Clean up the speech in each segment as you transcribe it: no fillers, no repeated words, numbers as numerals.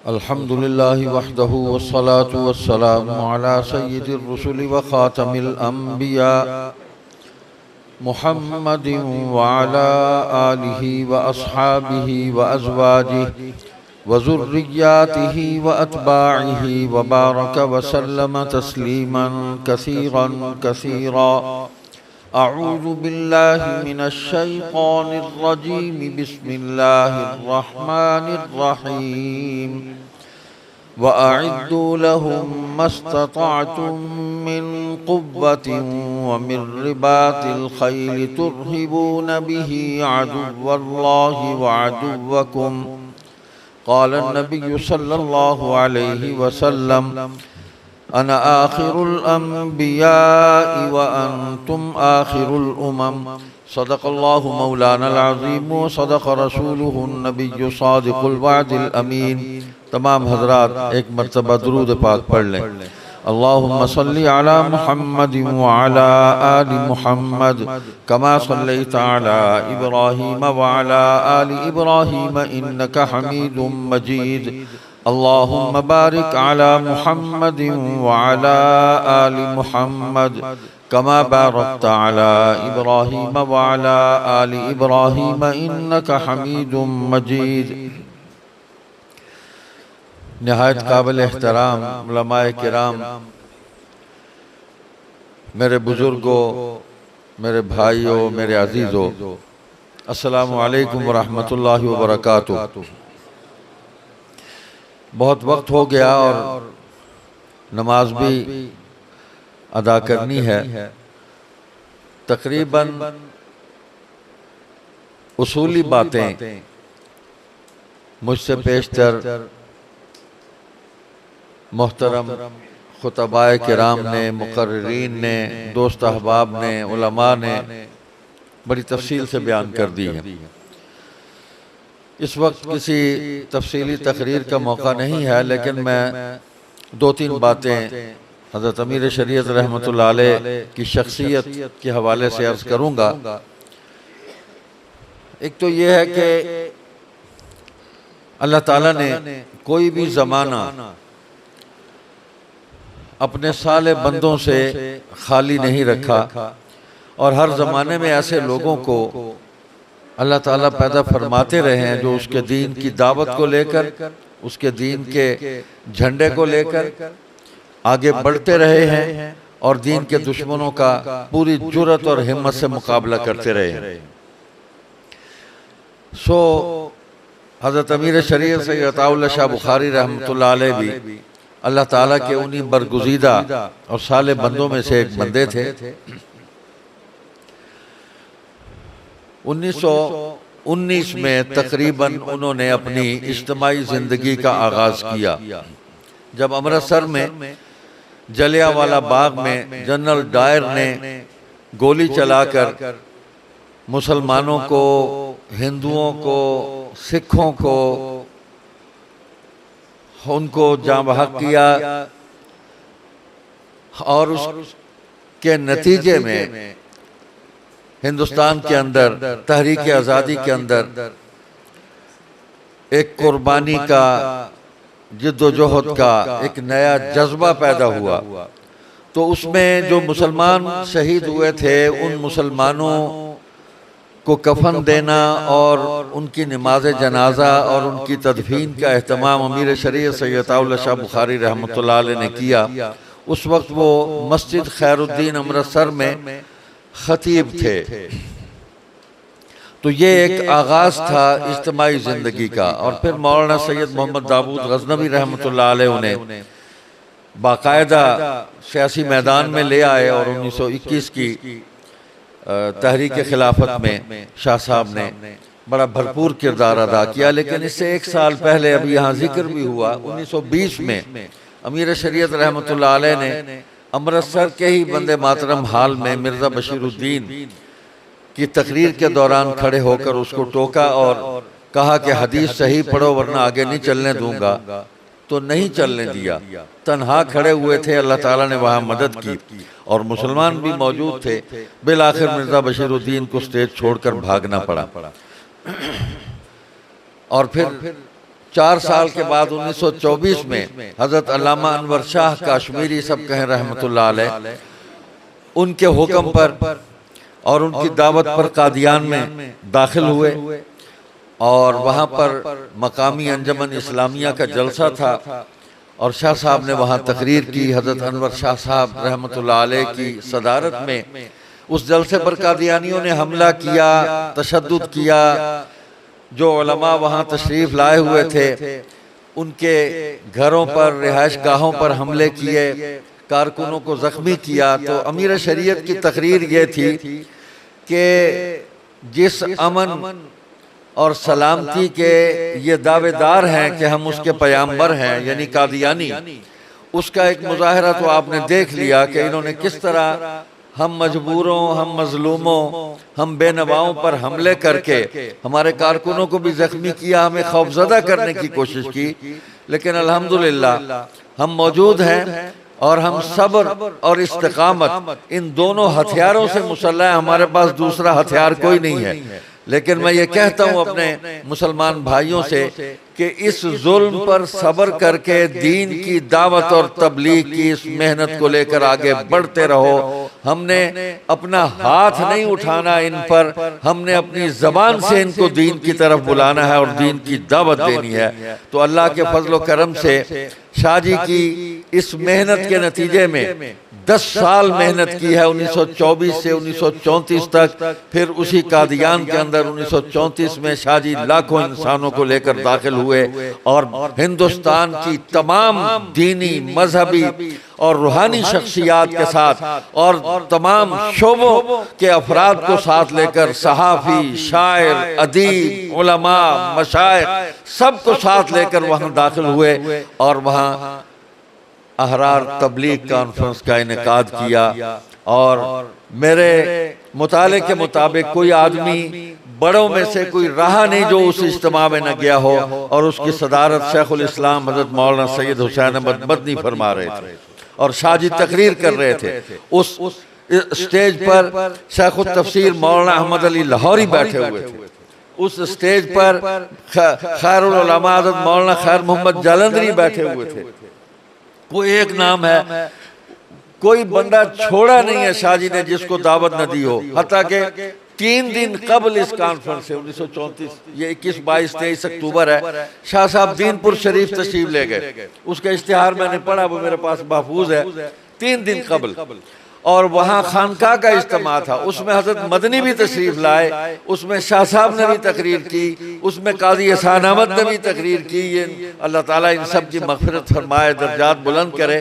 अल्हम्दुलिल्लाहि वहदहु वस्सलातु वस्सलामु अला सय्यिदिर रुसुलि व खातमिल अंबिया मुहम्मदिन व अला आलिहि व अस्हाबिहि व अज़वाजिहि व ज़ुर्रिय्यातिहि व अत्बाइहि व बारक व सल्लम तस्लीमन कसीरन कसीरा। अऊज़ु बिल्लाहि मिनश शैतानिर रजीम। बिस्मिल्लाहिर रहमानिर रहीम। व अइद्दू लहुम मस्ततअतुम मिन क़ुव्वतिन व मिन रिबातिल खैल तुरहिबून बिही अदुव्वल्लाहि व अदुव्वकुम। क़ाल नबिय्यु सल्लल्लाहु अलैहि वसल्लम अना आखिरुल अंबिया'i व अंतुम आखिरुल उमम। सदक़ल्लाहु मौलानल अज़ीम व सदक़ रसूलुहुन नबिय्यु सादिक़ुल वअदिल अमीन। तमाम हज़रात एक मरतबा दुरूद पाक पढ़ लें। अल्लाहुम्मा सल्लि अला मुहम्मदिन व अला आलि मुहम्मद कमा सल्लैता अला इब्राहीम व अला आलि इब्राहीम इन्नका हमीदुम मजीद। अल्लाहुम्मा बारिक अला मुहम्मदिन व अला आलि मुहम्मद कमा बारकता अला इब्राहीम व अला आलि इब्राहीम इन्नका हमीदुम मजीद। निहायत काबिल एहतराम उलमाए किराम, मेरे बुजुर्गों, मेरे भाइयों, मेरे अजीज़ों, अस्सलामु अलैकुम व रहमतुल्लाहि व बरकातुहू। बहुत वक्त हो गया और नमाज भी अदा करनी है। तकरीबन उसूली बातें मुझसे पेशतर मोहतरम खुतबाए किराम ने, मुकर्रिरीन ने, दोस्त अहबाब ने, उलमा ने बड़ी तफसील से बयान कर दी है। इस वक्त किसी तफसीली तकरीर का मौका नहीं है, लेकिन मैं दो तीन बातें हज़रत अमीर शरीयत रहमतुल्लाह अलैह की शख्सियत के हवाले से अर्ज़ करूँगा। एक तो ये है कि अल्लाह ताला ने कोई भी ज़माना अपने साले बंदों से खाली नहीं रखा और हर ज़माने में ऐसे लोगों को अल्लाह ताला पैदा फरमाते रहे हैं जो उसके दीन की दावत को लेकर, उसके दीन के झंडे को लेकर आगे बढ़ते रहे हैं और दीन के दुश्मनों का पूरी जुर्रत और हिम्मत से मुकाबला करते रहे हैं। सो हज़रत अमीर शरीयत सैयद अताउल्लाह शाह बुखारी रहमतुल्लाह अलैह भी अल्लाह ताला के उन्हीं बरगुज़ीदा और साले बंदों में से एक बंदे थे। 1919 में तकरीबन उन्होंने अपनी इज्तिमाई ज़िंदगी का आगाज़ किया, जब अमृतसर में जलियांवाला बाग में जनरल डायर ने गोली चलाकर मुसलमानों को, हिंदुओं को, सिखों को उनको जाँ बहक किया और उसके नतीजे में हिंदुस्तान के अंदर तहरीक आज़ादी के अंदर एक कुर्बानी का, जिद्दोजहद का एक नया जज्बा पैदा हुआ। तो उसमें जो मुसलमान शहीद हुए थे उन मुसलमानों को कफन देना और उनकी नमाज जनाजा और उनकी तदफीन का एहतमाम अमीर शरीयत सैयद अताउल्लाह शाह बुखारी रहमतुल्लाह अलैह ने किया। उस वक्त वो मस्जिद खैरुद्दीन अमृतसर में खतीब थे। तो ये एक आगाज़ था इज्तिमाई ज़िंदगी का। और फिर मौलाना सैयद मोहम्मद दाऊद गज़नवी रहमतुल्लाह अलैह उन्हें बाकायदा सियासी मैदान में ले आए और 1921 की तहरीक खिलाफत में शाह साहब ने बड़ा भरपूर किरदार अदा किया। लेकिन इससे एक साल पहले अभी यहाँ जिक्र भी हुआ, 1920 में अमीर शरीयत रहमतुल्लाह अलैह ने अमृतसर के ही वंदे मातरम हाल में मिर्ज़ा बशीरुद्दीन की तकरीर के दौरान खड़े होकर उसको टोका और कहा कि हदीस सही पढ़ो वरना आगे नहीं चलने दूंगा। तो नहीं चलने दिया, तन्हा खड़े हुए थे। अल्लाह ताला ने वहाँ मदद की और मुसलमान भी मौजूद थे। बिल आखिर मिर्ज़ा बशीरुद्दीन को स्टेज छोड़कर भागना पड़ा। और फिर 4 साल के बाद 1924 में हजरत अल्लामा अनवर शाह कश्मीरी सब कहें रहमतुल्लाह अलैह, उनके हुक्म पर और उनकी दावत पर कादियान में दाखिल हुए और वहाँ पर मकामी अंजमन इस्लामिया का जलसा था और शाह साहब ने वहाँ तकरीर की। हजरत अनवर शाह साहब रहमतुल्लाह अलैह की सदारत में उस जलसे पर कादियानियों ने हमला किया, तशद्दुद किया। जो उलमा वहाँ तशरीफ़ लाए हुए थे उनके घरों पर, रिहाइश गाहों पर हमले किए, कारकुनों को ज़ख्मी किया। तो अमीर शरीयत की तकरीर ये थी कि जिस अमन और सलामती के ये दावेदार हैं कि हम उसके पैगंबर हैं, यानी कादियानी, उसका एक मुजाहरा तो आपने देख लिया कि इन्होंने किस तरह हम मजबूरों, हम मजलूमों, हम बेनवाओं पर हमले करके हमारे कारकुनों को भी जख्मी किया, हमें खौफजदा करने की कोशिश की। लेकिन अल्हम्दुलिल्लाह हम मौजूद हैं और हम सब्र और इस्तिकामत, इन दोनों हथियारों से मुसल्लह, हमारे पास दूसरा हथियार कोई नहीं है। लेकिन मैं ये कहता हूँ अपने मुसलमान भाइयों से कि इस जुल्म पर सब्र करके दीन की दावत और तबलीग की इस मेहनत को लेकर आगे बढ़ते रहो। हमने अपना हाथ नहीं उठाना इन पर, हमने अपनी जबान से इनको दीन की तरफ बुलाना है और दीन की दावत देनी है। तो अल्लाह के फजल व करम से शाह जी की इस मेहनत के नतीजे में 10 साल मेहनत की है, 1924 से 1934 तक। फिर उसी कादियान के अंदर 1934 में शाह जी लाखों इंसानों को लेकर दाखिल हुए और हिंदुस्तान की तमाम दीनी, मजहबी और रूहानी शख्सियात के साथ और तमाम शोबों के अफराद को साथ लेकर सहाफ़ी, शायर, अदीब, उलमा, मशाइख सबको साथ लेकर वहाँ दाखिल हुए और वहाँ अहरार तबलीग कॉन्फ्रेंस का इनेकाद किया। और मेरे मुताले के मुताबिक कोई आदमी बड़ों में से कोई रहा नहीं जो उस इज्तिमा में न गया हो और उसकी सदारत शेखुल इस्लाम हजरत मौलाना सैयद हुसैन अहमद मदनी फरमा रहे थे और शाह जी तकरीर कर रहे थे। उस स्टेज पर शेखुल तफसीर मौलाना अहमद अली लाहौरी बैठे हुए थे। उस स्टेज पर खैरुल उलमा हजरत मौलाना खैर मोहम्मद जालंधरी बैठे हुए थे। कोई एक नाम है, कोई बंदा छोड़ा नहीं है शाह जी ने जिसको दावत न दी हो। हत्ता के 3 दिन कबल इस कॉन्फ्रेंस से 1934, ये 21, 22, 23 अक्टूबर है, शाह साहब दीनपुर शरीफ तशरीफ ले गए। उसका इश्तिहार मैंने पढ़ा, वो मेरे पास महफूज है। 3 दिन कबल और वहाँ खानका का इज्तिमा था, उसमें हजरत मदनी भी तशरीफ लाए, उसमें शाह साहब ने भी तकरीर की, उसमें काजी एहसान अहमद ने भी तकरीर की। ये अल्लाह ताला इन सब की मग़फ़िरत फरमाए, दर्जात बुलंद करे।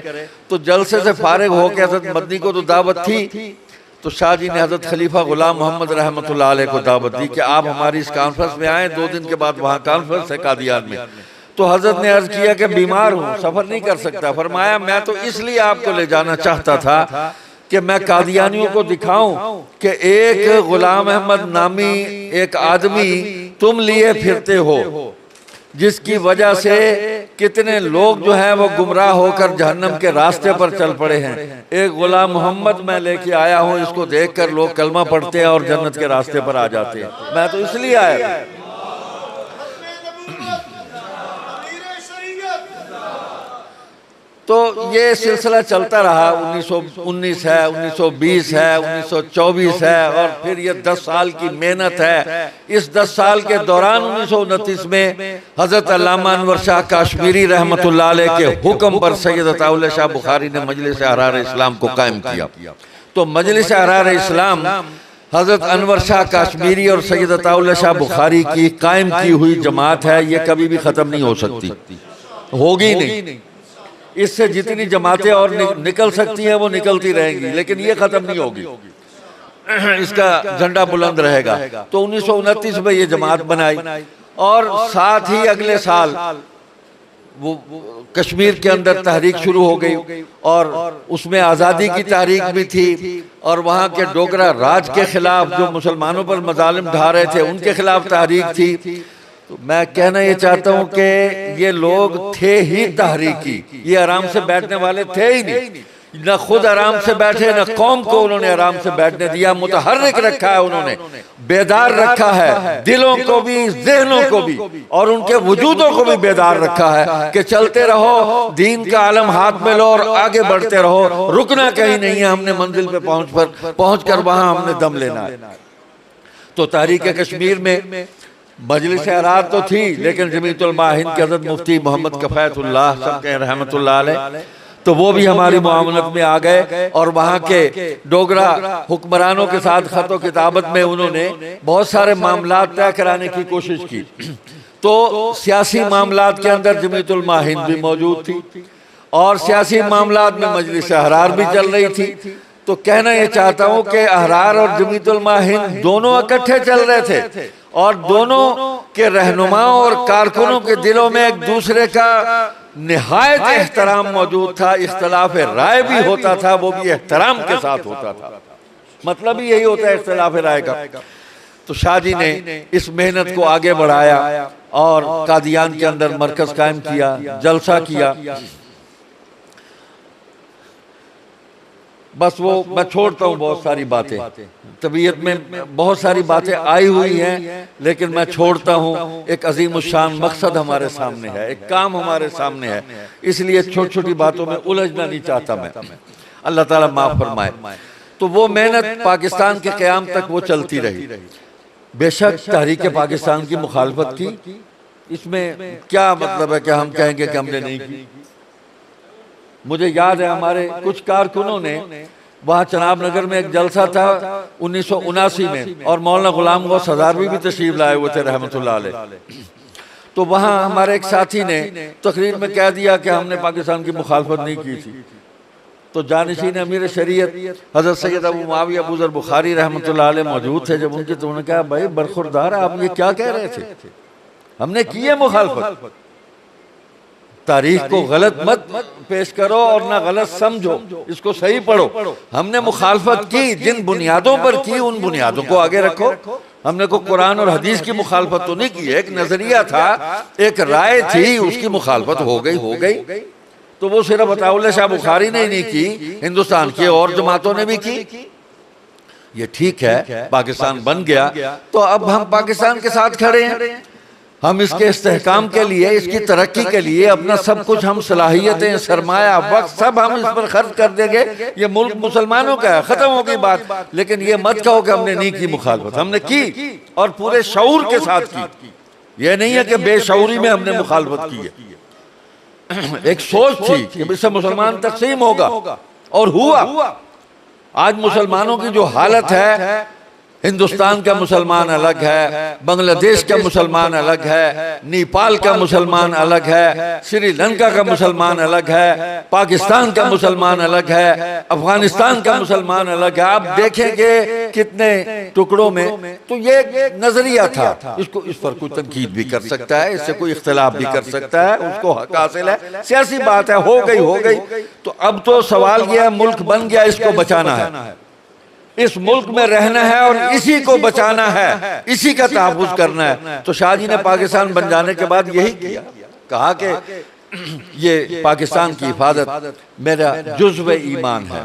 तो जलसे से फारिग होकर हजरत मदनी को तो दावत थी, तो शाह जी ने हजरत खलीफा गुलाम मोहम्मद रहमतुल्लाह अलैह को दावत दी कि आप हमारी इस कॉन्फ्रेंस में आए। 2 दिन के बाद वहाँ कॉन्फ्रेंस है कादियान में। तो हजरत ने अर्ज किया कि बीमार हूँ, सफर नहीं कर सकता। फरमाया मैं तो इसलिए आपको ले जाना चाहता था कि मैं कादियानियों को दिखाऊं कि एक गुलाम अहमद नामी एक आदमी तुम लिए फिरते हो, जिसकी वजह से कितने लोग जो हैं वो गुमराह होकर जहन्नम के रास्ते पर चल पड़े हैं। एक गुलाम मोहम्मद मैं लेके आया हूँ, इसको देखकर लोग कलमा पढ़ते हैं और जन्नत के रास्ते पर आ जाते हैं। मैं तो इसलिए आया। तो ये सिलसिला चलता रहा। 1919 है, 1920 है, 1924 है और फिर ये 10 साल की मेहनत है। इस 10 साल के दौरान 1929 में हजरत अल्लामा अनवर शाह कश्मीरी रहमतुल्लाह अलैह के हुक्म पर सैयद अताउल्लाह शाह बुखारी ने मजलिस अहरार इस्लाम को कायम किया। तो मजलिस अहरार इस्लाम हजरत अनवर शाह कश्मीरी और सैयद अताउल्लाह शाह बुखारी की कायम की हुई जमात है। ये कभी भी खत्म नहीं हो सकती, होगी नहीं। इससे जितनी जमातें और निकल सकती हैं वो निकलती रहेंगी, लेकिन ये खत्म नहीं होगी। इसका झंडा बुलंद रहेगा। तो 1929 में ये जमात बनाई और साथ ही अगले साल वो कश्मीर के अंदर तहरीक शुरू हो गई और उसमें आज़ादी की तहरीक भी थी और वहाँ के डोगरा राज के खिलाफ जो मुसलमानों पर मजालिम ढा रहे थे उनके खिलाफ तहरीक थी। तो मैं कहना ये चाहता हूँ कि ये लोग थे ही तहरीकी, ये आराम से बैठने वाले थे ही नहीं। न खुद आराम से बैठे, न कौम को उन्होंने आराम से बैठने दिया। मुतहर्रिक रखा है उन्होंने, बेदार रखा है, दिलों को भी, ज़हनों को भी और उनके वजूदों को भी बेदार रखा है कि चलते रहो, दीन का आलम हाथ में लो और आगे बढ़ते रहो, रुकना कहीं नहीं है। हमने मंजिल पे पहुंच कर वहां हमने दम लेना है। तो तहरीक कश्मीर में मजलिस अरार तो थी, लेकिन जमीयत उलमा हिंद के हज़रत मुफ्ती मोहम्मद कफ़ायतुल्लाह सब के रहमतुल्लाह अलैह, तो वो भी हमारी मुआवनत में आ गए और वहाँ के डोगरा हुक्मरानों के साथ खत व किताबत में उन्होंने बहुत सारे मामलात तय कराने की कोशिश की। तो सियासी मामलात के अंदर जमीयत उलमा हिंद भी मौजूद थी और सियासी मामलात में मजलिस अहरार भी चल रही थी। तो कहना ये चाहता हूँ कि अहरार और जमीयत उलमा हिंद दोनों इकट्ठे चल रहे थे और दोनों के रहनुमाओं और कारकुनों के दिलों में एक दूसरे का निहायत एहतराम मौजूद था। इख्तलाफ राय भी होता था, वो भी एहतराम के साथ होता था। मतलब ही यही होता है इख्तलाफ राय का। तो शाह जी ने इस मेहनत को आगे बढ़ाया और कादियान के अंदर मरकज कायम किया, जलसा किया। बस वो मैं छोड़ता हूँ बहुत सारी बातें, तबीयत में बहुत सारी बातें आई हुई हैं, लेकिन मैं छोड़ता हूँ। एक अजीमुशान मकसद हमारे सामने है, एक काम हमारे सामने है, इसलिए छोटी छोटी बातों में उलझना नहीं चाहता मैं। अल्लाह ताला माफ फरमाए। तो वो मेहनत पाकिस्तान के क़याम तक वो चलती रही। बेशक तहरीक पाकिस्तान की मुखालफत की, इसमें क्या मतलब है कि हम कहेंगे कि हमने नहीं की। मुझे याद है हमारे कुछ कारकुनों ने वहाँ चनाब नगर में एक जलसा था 1979 में और मौलाना गुलाम गौस हज़ारवी भी तशरीफ लाए हुए थे रहमतुल्लाह अलैह। तो वहाँ हमारे एक साथी ने तकरीर में कह दिया कि हमने पाकिस्तान की मुखालफत नहीं की थी। तो जानशीन अमीर शरीयत हज़रत सैयद अबू मुआविया अबू ज़र बुखारी रहमतुल्लाह अलैह मौजूद थे। जब उनके तो उन्होंने कहा, भाई बरखुरदार आप ये क्या कह रहे थे, हमने की है मुखालफत। तारीख को गलत मत पेश करो और ना गलत समझो, इसको सही पढ़ो। हमने मुखालफत की, जिन बुनियादों पर की उन बुनियादों को आगे रखो। हमने को कुरान और हदीस की मुखालफत तो नहीं की, एक नजरिया था, एक राय थी, उसकी मुखालफत हो गई। तो वो सिर्फ अताउल्लाह शाह बुखारी ने नहीं की, हिंदुस्तान की और जमातों ने भी की। ये ठीक है, पाकिस्तान बन गया तो अब हम पाकिस्तान के साथ खड़े हैं। हम इसके इस्तेहकाम के लिए, इसकी तरक्की के लिए अपना सब कुछ, हम सलाहियतें, सरमाया, वक्त सब हम इस पर खर्च कर देंगे। ये मुल्क मुसलमानों का है, खत्म हो गई बात। लेकिन ये मत कहो कि हमने नहीं की मुखालफत, हमने की और पूरे शऊर के साथ की। ये नहीं है कि बेशऊरी में हमने मुखालफत की है। एक सोच थी कि इससे मुसलमान तकसीम होगा और हुआ। आज मुसलमानों की जो हालत है, हिंदुस्तान का मुसलमान अलग है, बांग्लादेश का मुसलमान अलग है, नेपाल का मुसलमान अलग है, श्रीलंका का मुसलमान अलग है, पाकिस्तान का मुसलमान अलग है, अफगानिस्तान का मुसलमान अलग है। आप देखेंगे कितने टुकड़ों में। तो ये नजरिया था, इसको इस पर कोई तनकीद भी कर सकता है, इससे कोई इख्तिलाफ भी कर सकता है, उसको हक हासिल है, सियासी बात है, हो गई। तो अब तो सवाल यह है, मुल्क बन गया, इसको बचाना है, इस मुल्क में रहना है और इसी को बचाना है, इसी का तहफ़्फ़ुज़ करना है। तो शाह जी ने पाकिस्तान बन जाने के बाद यही किया, कहा कि ये पाकिस्तान की हिफाजत मेरा जुज़्व ईमान है।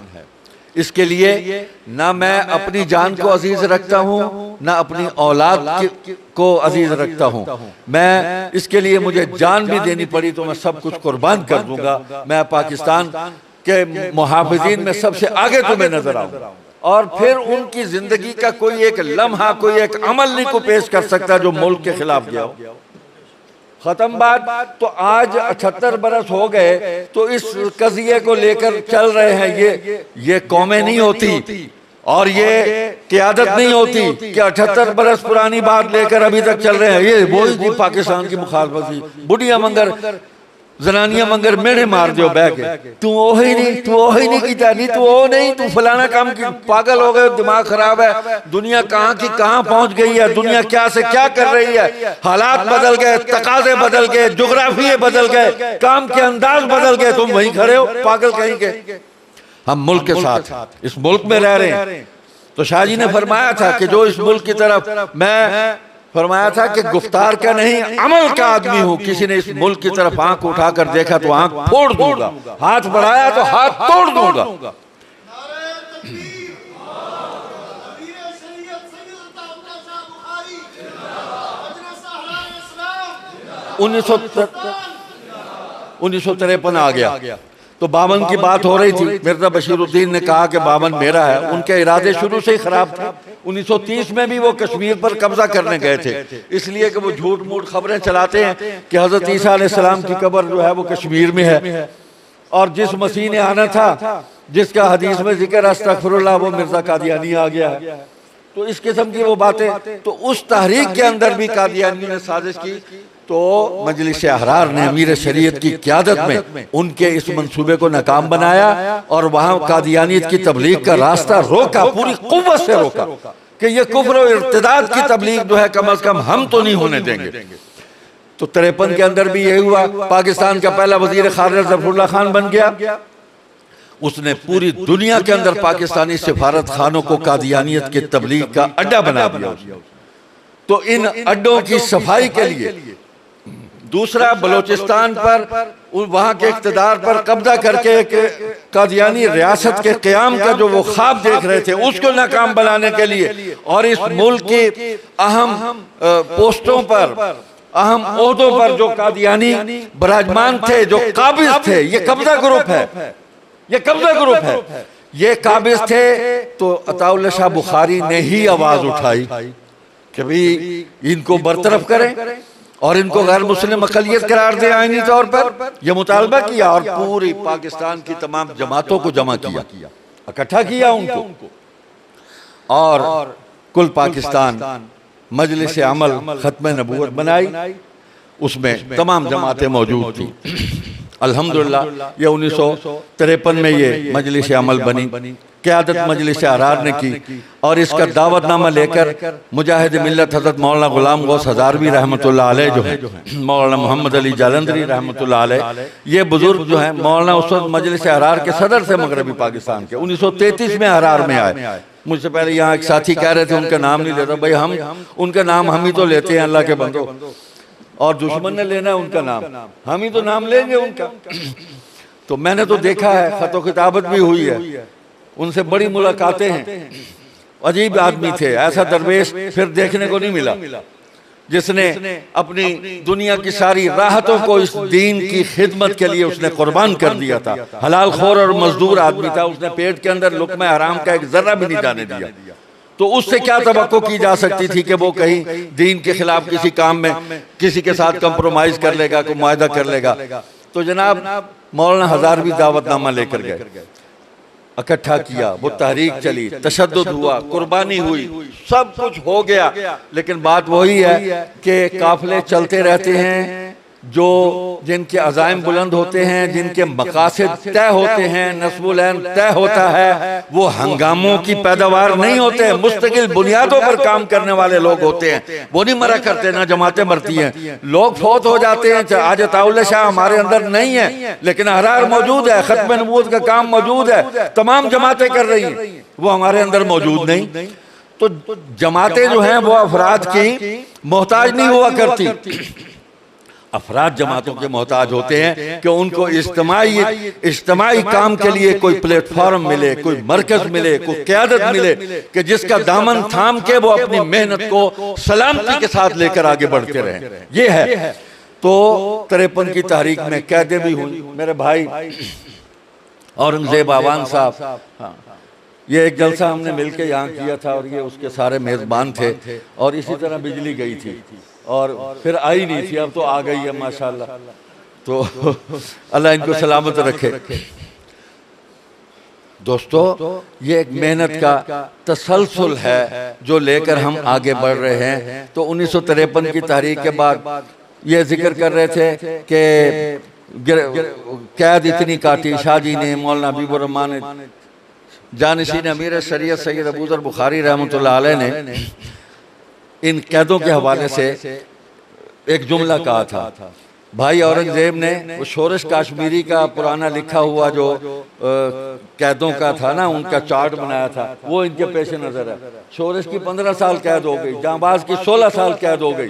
इसके लिए ना मैं अपनी जान को अजीज रखता हूँ, ना अपनी औलाद को अजीज रखता हूँ। मैं इसके लिए मुझे जान भी देनी पड़ी तो मैं सब कुछ कुर्बान कर दूंगा। मैं पाकिस्तान के मुहाफ़िज़ीन में सबसे आगे तुम्हें नजर आऊँ। और फिर उनकी जिंदगी का कोई एक लम्हा, कोई एक अमल नहीं को पेश कर सकता जो मुल्क के खिलाफ गया हो। खत्म बात। तो आज 78 बरस हो गए तो इस कज़िये को लेकर चल रहे हैं। ये कौमें नहीं होती और ये क़यादत नहीं होती कि 78 बरस पुरानी बात लेकर अभी तक चल रहे हैं। ये वही थी पाकिस्तान की मुखालफत थी। बुढ़िया मंगर जनानिया मंगर मेरे मार दो बह के, तू ओही नहीं कीता नहीं, तू ओ नहीं, तू फलाना काम की, पागल हो गए, दिमाग खराब है। दुनिया कहाँ की कहाँ पहुंच गई है, दुनिया क्या से क्या कर रही है। हालात बदल गए, तकाजे बदल गए, जुग्राफिये बदल गए, काम के अंदाज बदल गए, तुम वहीं खड़े हो पागल कहीं के। हम मुल्क के साथ इस मुल्क में रह रहे हैं। तो शाह जी ने फरमाया था कि जो इस मुल्क की तरफ मैं फरमाया था कि गुफ्तार का नहीं अमल का आदमी हूं। किसी ने इस मुल्क की तरफ आंख उठाकर देखा तो आंख फोड़ दूंगा, हाथ बढ़ाया तो हाथ तोड़ दूंगा। 1953 आ गया तो 52 की बात हो रही थी। मिर्जा बशीरुद्दीन ने कहा कि 52 मेरा है। उनके इरादे शुरू से ही खराब थे। 1930 में भी वो कश्मीर पर कब्जा करने गए थे, इसलिए कि वो झूठ मूठ खबरें चलाते हैं कि हजरत ईसा अलैहिस्सलाम की कब्र जो है वो कश्मीर में है, और जिस मसीह ने आना था, जिसका हदीस में जिक्र अस्तगफिरुल्लाह, वो मिर्जा कादियानी आ गया है। तो इस किस्म की वो बातें, तो उस तहरीक के अंदर भी कादियानियों ने साजिश की। तो मजलिस अहरार ने अमीर शरीयत की क़यादत में उनके इस मंसूबे को नाकाम बनाया और वहां कादियानियत की तबलीग का रास्ता रोका, पूरी कुव्वत से रोका कि ये कुफ्र और इर्तिदाद की तबलीग जो है कम से कम हम तो नहीं होने देंगे। तो 53 के अंदर भी यही हुआ। पाकिस्तान का पहला वजीर खारिजा ज़फ़रुल्लाह खान बन गया। उसने पूरी दुनिया के अंदर पाकिस्तानी सिफारत खानों को कादियानियत की तबलीग का अड्डा बना दिया। तो इन अड्डों की सफाई के लिए दूसरा, बलोचिस्तान पर वहां के इक़्तिदार पर कब्जा करके कादियानी रियासत के क़याम का जो वो ख्वाब देख रहे थे उसको नाकाम बनाने के लिए, और इस मुल्क की अहम पोस्टों पर, अहम ओहदों पर जो कादियानी बराजमान थे, जो काबिज थे, ये कब्जा ग्रुप है, ये कब्जा ग्रुप है, ये काबिज थे। तो अताउल्लाह शाह बुखारी ने ही आवाज उठाई कि भाई इनको बरतरफ करें और इनको गैर मुस्लिम अक़लियत करार दे आईनी तौर पर। यह मुतालबा किया और पूरी पाकिस्तान की तमाम जमातों को जमा किया, इकट्ठा किया उनको, और कुल पाकिस्तान मजलिस अमल खत्म नबूवत बनाई। उसमें तमाम जमातें मौजूद थी। अल्हम्दुलिल्लाह ये 1953 में ये मजलिस अमल बनी, क़यादत मजलिस अहरार ने की, और इसका दावतनामा लेकर मुजाहिद मिल्लत हज़रत मौलाना गुलाम गौस हज़ारवी रहमतुल्लाह अलैह जो है, मौलाना मोहम्मद अली जालंधरी रहमतुल्लाह अलैह, ये बुजुर्ग जो है मौलाना उस वक्त मजलिस अहरार के सदर थे मगरबी पाकिस्तान के। 1933 में अहरार में आए। मुझसे पहले यहाँ एक साथी कह रहे थे उनका नाम नहीं लेता। भाई हम उनका नाम हम ही तो लेते हैं अल्लाह के बंदो, और दुश्मन ने लेना है उनका नाम, हम ही तो नाम लेंगे उनका। तो मैंने तो देखा है, खतो किताबत भी हुई है, उनसे बड़ी मुलाकातें हैं। अजीब आदमी थे, ऐसा दरवेश फिर देखने को नहीं मिला जिसने अपनी दुनिया की सारी राहतों को इस दीन की खिदमत के लिए उसने कुर्बान कर दिया था। हलाल खोर और मजदूर आदमी था, उसने पेट के अंदर लुक़्मा हराम का एक जर्रा भी नहीं जाने दिया। तो उससे क्या तवक्को की जा सकती थी कि वो कहीं दीन के खिलाफ किसी काम में किसी के साथ कंप्रोमाइज कर लेगा, कोई मुआहदा कर लेगा। तो जनाब मौलाना हज़ारवी दावतनामा लेकर गए, इकट्ठा किया, वो तहरीक चली, तशद्दुद हुआ, कुर्बानी हुई, सब कुछ हो गया। लेकिन बात वही है कि काफिले चलते रहते हैं, जो जिनके अज़ाइम बुलंद होते हैं, जिनके मकासद तय होते हैं, नस्बुल-ऐन तय होता है, वो हंगामों की पैदावार नहीं होते, मुस्तकिल बुनियादों पर काम करने वाले लोग होते हैं। वो नहीं मरा करते, ना जमातें मरती हैं, लोग फौत हो जाते हैं। आज अताउल्लाह शाह हमारे अंदर नहीं है, लेकिन अहरार मौजूद है, खत्म नबूवत का काम मौजूद है, तमाम जमातें कर रही हैं, वो हमारे अंदर मौजूद नहीं। तो जमातें जो हैं वो अफराद की मोहताज नहीं हुआ करती। अफराद जमातों के मोहताज होते हैं कि उनको इज्तिमाई काम के लिए कोई प्लेटफॉर्म मिले, कोई मरकज मिले, कोई क़यादत मिले कि जिसका दामन थाम के वो अपनी मेहनत को सलामती के साथ लेकर आगे बढ़ते रहें। ये है। तो 53 की तारीख में कैदे भी हुई। मेरे भाई औरंगजेब आवान साहब, ये एक जलसा हमने मिलकर यहाँ किया था और ये उसके सारे मेज़बान थे, और इसी तरह बिजली गई थी और फिर आई नहीं थी, अब तो आ गई है माशाल्लाह। तो अल्लाह इनको सलामत रखे। दोस्तों ये एक मेहनत का तसलसल है जो लेकर हम आगे बढ़ रहे हैं। तो 1953 की तारीख के बाद ये जिक्र कर रहे थे कि कैद इतनी काटी शाह जी ने, मौलाना हबीबुर रहमान ने, जानशीन अमीर शरीयत सैयद अबू ज़र बुखारी रहमतुल्लाह अलैह ने इन कैदों के हवाले से एक जुमला कहा था। भाई औरंगजेब ने वो शोरश काश्मीरी का पुराना लिखा हुआ जो कैदों का था ना, उनका चार्ट बनाया था, वो इनके पेश नजर है। शोरश की 15 साल कैद हो गई, जांबाज की 16 साल कैद हो गई,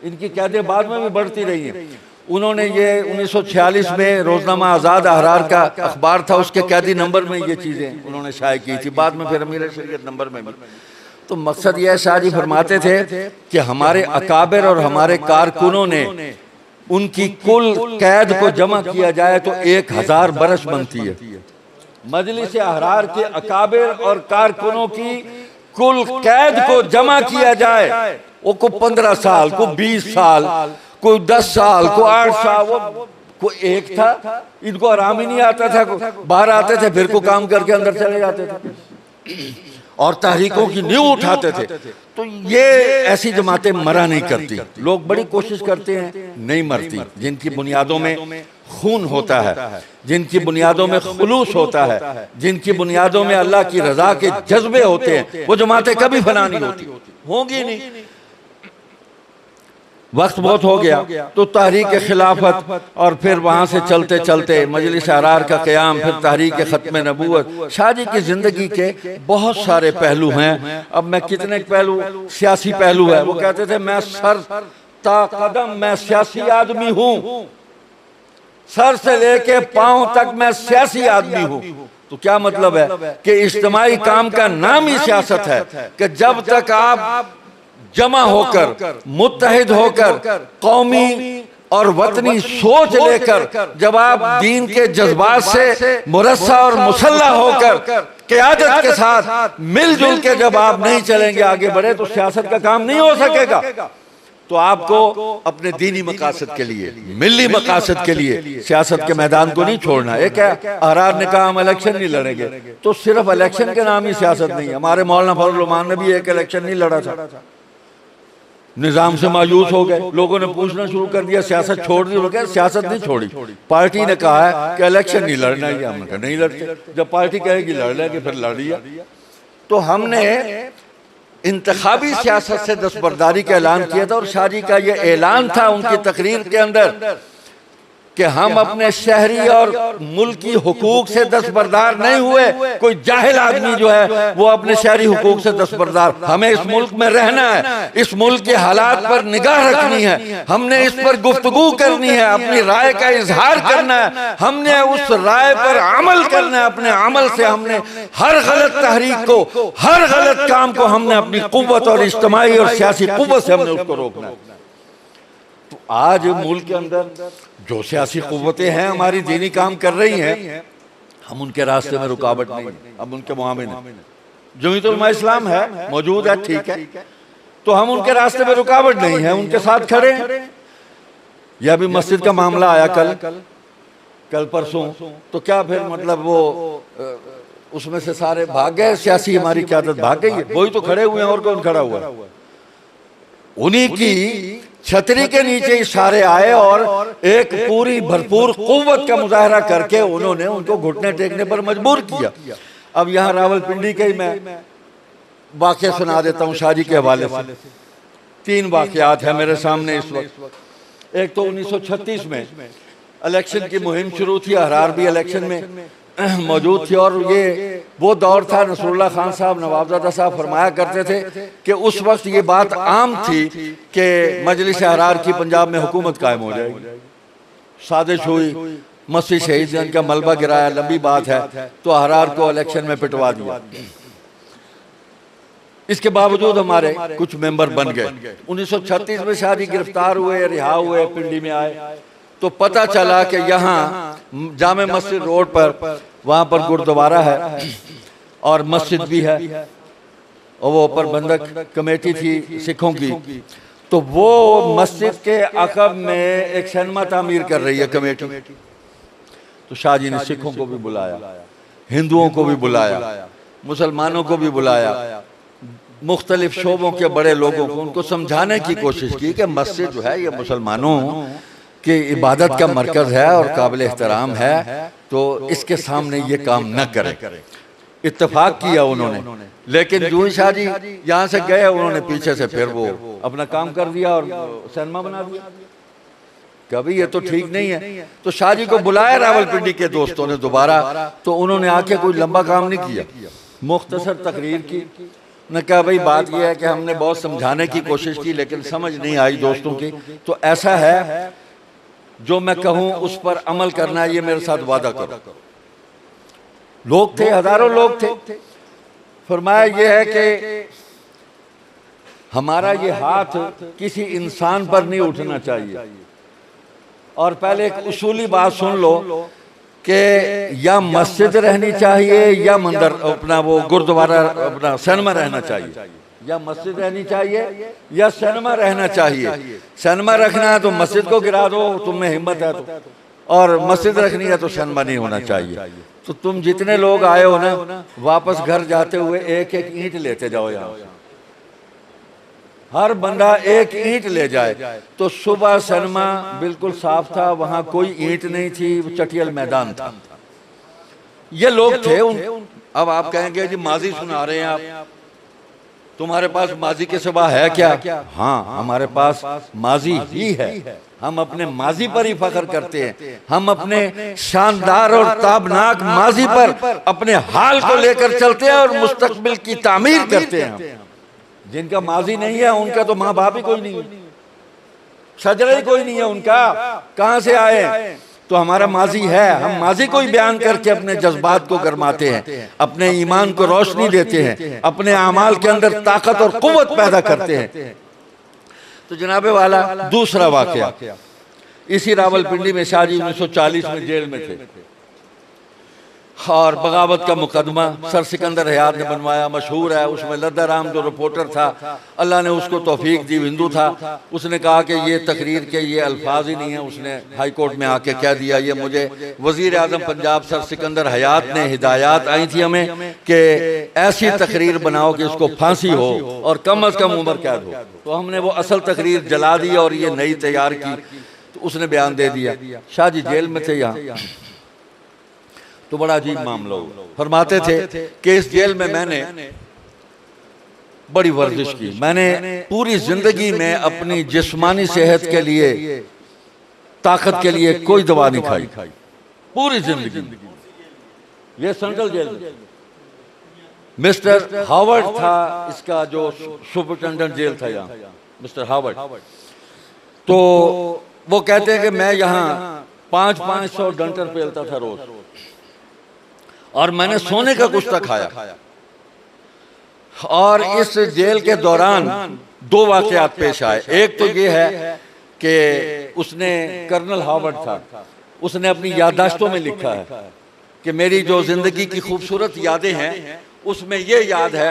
इनकी कैदें बाद में भी बढ़ती रही हैं। उन्होंने ये 1946 में रोजनामा आज़ाद अहरार का अखबार था, उसके कैदी नंबर में ये चीज़ें उन्होंने शाये की थी, बाद में फिर अमीर शरीयत नंबर में भी। तो मकसद यह शाह जी फरमाते थे कि हमारे अकाबिर और हमारे कारकुनों ने उनकी कुल कैद को जमा किया जाए तो 1000 बरस बनती है। मजलिस अहरार के अकाबिर और कारकुनों की कुल कैद को जमा किया जाए, वो को 15 साल, को 20 साल, कोई 10 साल, को 8 साल, वो को एक था, इनको आराम ही नहीं आता था, बाहर आते थे फिर को काम करके अंदर चले जाते थे और तहरीकों की नींव उठाते थे। तो ये ऐसी जमातें मरा नहीं करती, लोग बड़ी कोशिश करते हैं, नहीं मरती। जिनकी बुनियादों में खून होता है, जिनकी बुनियादों में खुलूस होता है, जिनकी बुनियादों में अल्लाह की रजा के जज्बे होते हैं, वो जमातें कभी फना नहीं होती, होंगी नहीं। वक्त बहुत हो गया तो तहरीक खिलाफत और फिर वहाँ से चलते चलते मजलिस अहरार का क़याम, फिर तहरीक ख़त्म नबूवत। शाह जी की ज़िंदगी के बहुत सारे पहलू हैं। अब मैं कितने पहलू, सियासी पहलू है। वो कहते थे मैं सर ता कदम मैं सियासी आदमी हूँ, सर से लेके पाँव तक मैं सियासी आदमी हूँ। तो क्या मतलब है कि इज्तिमाई काम का नाम ही सियासत है कि जब तक आप जमा होकर, मुत्तहिद होकर, कौमी और वतनी सोच लेकर, जब आप दीन के जज्बात से मुरस्सा और मुसल्ला होकर क़यादत के साथ मिलजुल के जब आप नहीं चलेंगे, आगे बढ़े, तो सियासत का काम नहीं हो सकेगा। तो आपको अपने दीनी मकासद के लिए, मिली मकासद के लिए सियासत के मैदान को नहीं छोड़ना। एक है अहरार ने कहा हम इलेक्शन नहीं लड़ेंगे, तो सिर्फ इलेक्शन के नाम ही सियासत नहीं है। हमारे मौलाना फजल रहमान ने भी एक इलेक्शन नहीं लड़ा था, निजाम से मायूस हो गए, लोगों ने पूछना शुरू कर दिया सियासत छोड़ दी। लोग सियासत नहीं छोड़ी, पार्टी ने कहा है कि इलेक्शन नहीं लड़ना है, हमने कहा नहीं लड़ते, जब पार्टी कहेगी लड़ लेंगे फिर लड़िए। तो हमने इंतखाबी सियासत से दस्तबरदारी का ऐलान किया था और शाह जी का ये ऐलान था उनकी तकरीर के अंदर कि हम अपने शहरी और मुल्की हुकूक से दस्तबरदार नहीं हुए। कोई जाहिल आदमी जो है वो अपने शहरी हुकूक से दस्तबरदार, हमें इस मुल्क में रहना है, इस मुल्क के हालात पर निगाह रखनी है, हमने इस पर गुफ्तगू करनी है, अपनी राय का इजहार करना है, हमने उस राय पर अमल करना है। अपने अमल से हमने हर गलत तहरीक को, हर गलत काम को हमने अपनी कुव्वत और इज्तिमाई और सियासी कुव्वत से हमने उसको रोकना है। तो आज मुल्क के अंदर जो सियासी कुव्वतें हैं हमारी दीनी काम कर रही हैं, हम उनके रास्ते में रुकावट नहीं, हम उनके मुआमिन हैं। जमीयत उलमा इस्लाम है, मौजूद है, ठीक है, तो हम उनके रास्ते में रुकावट नहीं है, उनके साथ खड़े हैं। यह अभी मस्जिद का मामला आया कल परसों, तो क्या फिर मतलब वो उसमें से सारे भाग गए, सियासी हमारी क़यादत भाग गई है? वही तो खड़े हुए हैं, और कौन खड़ा हुआ है? उन्हीं की छतरी के नीचे इशारे आए और एक पूरी भरपूर कुव्वत का मुजाहरा करके उन्होंने उनको घुटने टेकने पर मजबूर किया। अब यहाँ रावलपिंडी के ही मैं वाक़या सुना देता हूँ शाह जी के हवाले से। 3 वाक़यात है मेरे सामने इस वक्त। एक तो 1936 में इलेक्शन की मुहिम शुरू थी, अहरार भी इलेक्शन में मौजूद थी, और ये वो दौर था, नसरुल्लाह खान साहब, नवाबजादा साहब फरमाया करते थे कि उस वक्त ये बात आम थी कि मजलिस अहरार की पंजाब में हुकूमत कायम हो जाएगी। साजिश हुई, मस्जिद शहीद का मलबा गिराया, लंबी बात है, तो अहरार को इलेक्शन में पिटवा दिया। इसके बावजूद हमारे कुछ मेंबर बन गए। 1936 में शाह जी गिरफ्तार हुए, रिहा हुए, पिंडी में आए, तो पता चला कि यहाँ जामे मस्जिद रोड पर, वहाँ पर गुरुद्वारा है और मस्जिद भी है, और वो प्रबंधक कमेटी थी सिखों की, तो वो मस्जिद के अकब में एक सिनेमा तामीर कर रही है कमेटी। तो शाह जी ने सिखों को भी बुलाया, हिंदुओं को भी बुलाया, मुसलमानों को भी बुलाया, मुख्तलिफ शोबों के बड़े लोगों को, उनको समझाने की कोशिश की कि मस्जिद जो है ये मुसलमानों कि इबादत का मरकज है और काबिल एहतराम है, तो इसके सामने ये काम न करें। इत्तेफाक किया उन्होंने, लेकिन जो शाह जी यहाँ से गए, उन्होंने पीछे से फिर वो अपना काम कर दिया और सिनेमा बना दिया। कभी ये तो ठीक नहीं है। तो शाह जी को बुलाया रावलपिंडी के दोस्तों ने दोबारा, तो उन्होंने आके कोई लंबा काम नहीं किया, मुख्तसर तकरीर की। उन्होंने कहा भाई बात यह है कि हमने बहुत समझाने की कोशिश की लेकिन समझ नहीं आई दोस्तों की, तो ऐसा है जो मैं कहूँ उस पर अमल करना है, ये मेरे साथ वादा करो। लोग थे, हजारों लोग थे। फरमाया ये है कि हमारा ये हाथ किसी इंसान पर नहीं उठना चाहिए, और पहले एक उसूली बात सुन लो कि या मस्जिद रहनी चाहिए या मंदिर अपना वो गुरुद्वारा अपना सिनेमा रहना चाहिए, या मस्जिद रहनी चाहिए या सिनेमा रहना चाहिए। सिनेमा रखना है तो मस्जिद को गिरा दो, तुम्हें हिम्मत है तो, और मस्जिद रखनी है तो सिनेमा नहीं होना चाहिए। तो तुम जितने लोग आए हो ना, वापस घर जाते हुए एक एक ईंट लेते जाओ, यहाँ हर बंदा एक ईंट ले जाए। तो सुबह सिनेमा बिल्कुल साफ था, वहां कोई ईंट नहीं थी, चटियल मैदान था। ये लोग थे अब आप कहेंगे जी माजी सुना रहे हैं आप, तुम्हारे पास माजी के सिवा है क्या? हाँ, हमारे पास माजी ही है। हम अपने माजी पर ही फख्र करते हैं, हम अपने शानदार और ताबनाक माजी पर अपने हाल को लेकर चलते हैं और मुस्तकबिल की तामीर करते हैं। जिनका माजी नहीं है उनका तो माँ बाप ही कोई नहीं, शजरा ही कोई नहीं है उनका, कहां से आए? तो हमारा माजी है, हम माजी को ही बयान करके अपने जज्बात को गरमाते हैं, अपने ईमान को रोशनी देते हैं, अपने अमाल के अंदर ताकत और कुव्वत पैदा करते हैं। तो जनाबे वाला दूसरा वाकया, इसी रावलपिंडी में शाह जी 1940 में जेल में थे, और बगावत का मुकदमा सर सिकंदर हयात ने बनवाया, मशहूर है। उसमें लद्दा राम जो रिपोर्टर था, अल्लाह ने उसको तौफीक दी, हिंदू था। उसने कहा कि ये तकरीर के ये अल्फाज ही नहीं है। उसने हाई कोर्ट में आके कह दिया, ये मुझे वजीर आजम पंजाब सर सिकंदर हयात ने हिदायत आई थी हमें कि ऐसी तकरीर बनाओ कि उसको फांसी हो और कम अज कम उम्र कैद हो। तो हमने वो असल तकरीर जला दी और ये नई तैयार की। तो उसने बयान दे दिया। शाह जी जेल में थे यहाँ, तो बड़ा अजीब मामला हुआ। फरमाते थे कि इस जेल में मैंने बड़ी वर्जिश की, मैंने पूरी जिंदगी में अपनी जिस्मानी सेहत के लिए, ताकत के लिए कोई दवा नहीं खाई, पूरी जिंदगी। ये सेंट्रल जेल में मिस्टर हावर्ड था, इसका जो सुपरिटेंडेंट जेल था यहाँ, मिस्टर हावर्ड। तो वो कहते हैं कि मैं यहाँ 500 डंटर पेलता था रोज, और मैंने सोने का कुश्ता खाया। और इस जेल के दौरान दो वाकयात पेश आए। एक तो ये है कि उसने, कर्नल हावर्ड था, उसने अपनी याददाश्तों में लिखा है कि मेरी जो जिंदगी की खूबसूरत यादें हैं उसमें ये याद है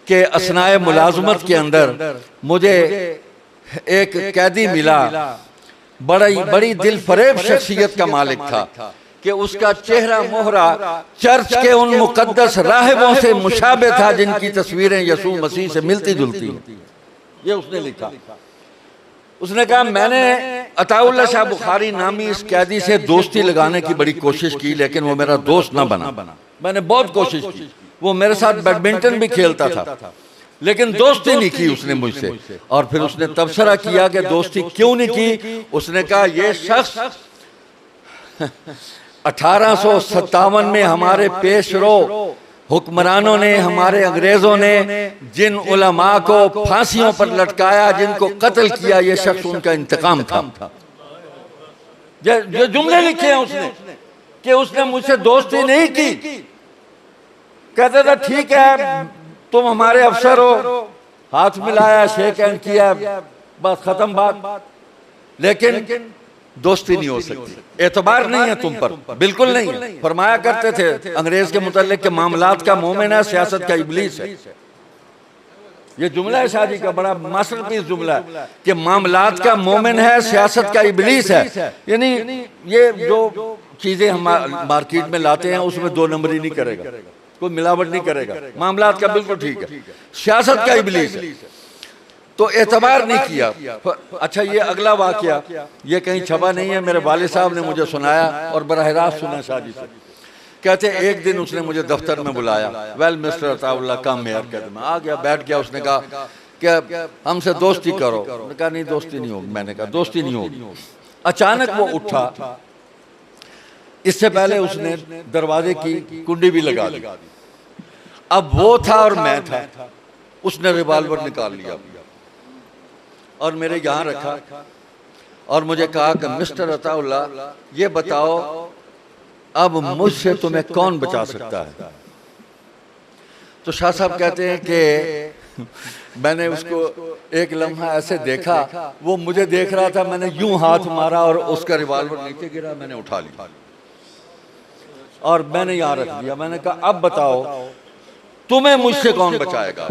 कि असनाए मुलाजमत के अंदर मुझे एक कैदी मिला, बड़ी दिल फरेब शख्सियत का मालिक था कि उसका चेहरा मोहरा चर्च के उन मुकद्दस राहिबों से मुशाबे था जिनकी तस्वीरें यसू मसीह से मिलती जुलती। ये उसने लिखा। उसने कहा मैंने अताउल्लाह शाह बुखारी नामी इस कैदी से दोस्ती लगाने की बड़ी कोशिश की, लेकिन वो मेरा दोस्त ना बना। मैंने बहुत कोशिश की, वो मेरे साथ बैडमिंटन भी खेलता था, लेकिन दोस्ती नहीं की उसने मुझसे। और फिर उसने तबसरा किया कि दोस्ती क्यों नहीं की। उसने कहा ये शख्स 1857 में हमारे पेशरो हुक्मरानों ने, हमारे अंग्रेजों ने जिन उलमा को फांसियों पर लटकाया, जिनको कत्ल किया, ये शख्स उनका इंतकाम था। जो जुमले लिखे हैं उसने कि उसने मुझसे दोस्ती नहीं की। कहता था ठीक है तुम हमारे अफसर हो, हाथ मिलाया, शेक हैंड किया, बस खत्म बात, लेकिन दोस्ती नहीं हो सकती, एतबार नहीं है तुम पर, बिल्कुल नहीं है। फरमाया करते थे अंग्रेज के मुतालिक के मामलात का मोमिन है, सियासत का इबलीस है। ये जुमला है शाह जी का, बड़ा मास्टरपीस जुमला है कि मामलात का मोमिन है, सियासत का इबलीस है। यानी ये जो चीजें हम मार्केट में लाते हैं उसमें दो नंबरी नहीं करेगा, कोई मिलावट नहीं करेगा। मामलात का बिल्कुल ठीक है, सियासत का इबलीस है। तो एतबार नहीं किया। अच्छा ये अगला वाकया, ये कहीं छपा नहीं है, मेरे वालिद साहब ने मुझे सुनाया और बराह रास्त सुना शाह जी से। कहते एक दिन उसने मुझे दफ्तर में बुलाया, well mister Ataullah come here, कहते मैं आ गया, बैठ गया। उसने कहा कि हमसे दोस्ती करो। मैंने कहा नहीं दोस्ती नहीं होगी। मैंने कहा दोस्ती नहीं होगी। अचानक वो उठा, इससे पहले उसने दरवाजे की कुंडी भी लगा दी। अब वो था और मैं था, उसने रिवॉल्वर निकाल लिया और मेरे यहाँ रखा और मुझे कहा कि मिस्टर अताउल्लाह, ये बताओ अब मुझसे तुम्हें कौन बचा सकता है? तो शाह साहब कहते हैं कि मैंने उसको एक लम्हा ऐसे देखा, वो मुझे देख रहा था, मैंने यूं हाथ मारा और उसका रिवॉल्वर नीचे गिरा, मैंने उठा लिया और मैंने यहाँ रख दिया। मैंने कहा अब बताओ तुम्हें मुझसे कौन बचाएगा?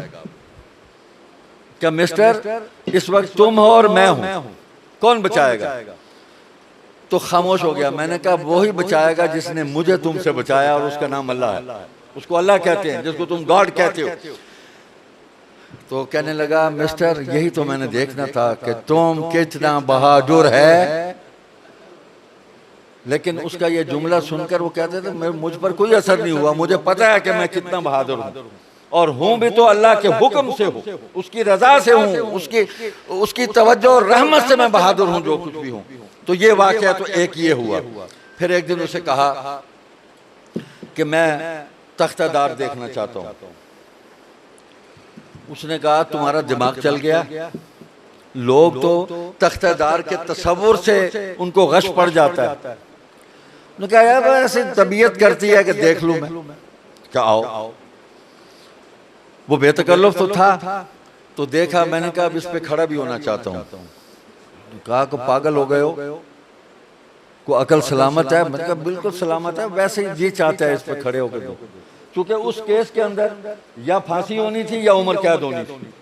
क्या मिस्टर, इस वक्त तुम हो और मैं हूं, कौन बचाएगा? तो खामोश हो गया। मैंने कहा वही बचाएगा जिसने मुझे तुमसे बचाया और उसका नाम अल्लाह है। उसको अल्लाह कहते हैं, जिसको तुम गॉड कहते हो। तो कहने लगा मिस्टर, यही तो मैंने देखना था कि तुम कितना बहादुर है। लेकिन उसका ये जुमला सुनकर वो कहते थे मुझ पर कोई असर नहीं हुआ, मुझे पता है कि मैं कितना बहादुर हूँ और हूँ भी तो अल्लाह के हुक्म से हूँ, उसकी रजा से हूँ, उसकी तवज्जो और रहमत से मैं बहादुर हूँ जो कुछ भी हूँ। तो ये वाकया तो एक ये हुआ। फिर एक दिन उसे कहा कि मैं तख्तादार देखना चाहता हूँ। उसने कहा तुम्हारा दिमाग चल गया? लोग तो तख्तादार के तसव्वुर से उनको गश पड़ जाता है। उन्होंने कहा यार ऐसे तबीयत करती है कि देख लूं मैं। क्या आओ। वो बेतकल्लुफ तो था, तो देखा। मैंने कहा अब इस पे खड़ा भी होना चाहता हूँ। कहा को पागल हो गए हो, को अकल सलामत है? मैंने कहा बिल्कुल सलामत है, वैसे ही जी चाहता है इस पे खड़े होकर दो। क्योंकि उस केस के अंदर या फांसी होनी थी या उम्र कैद होनी थी।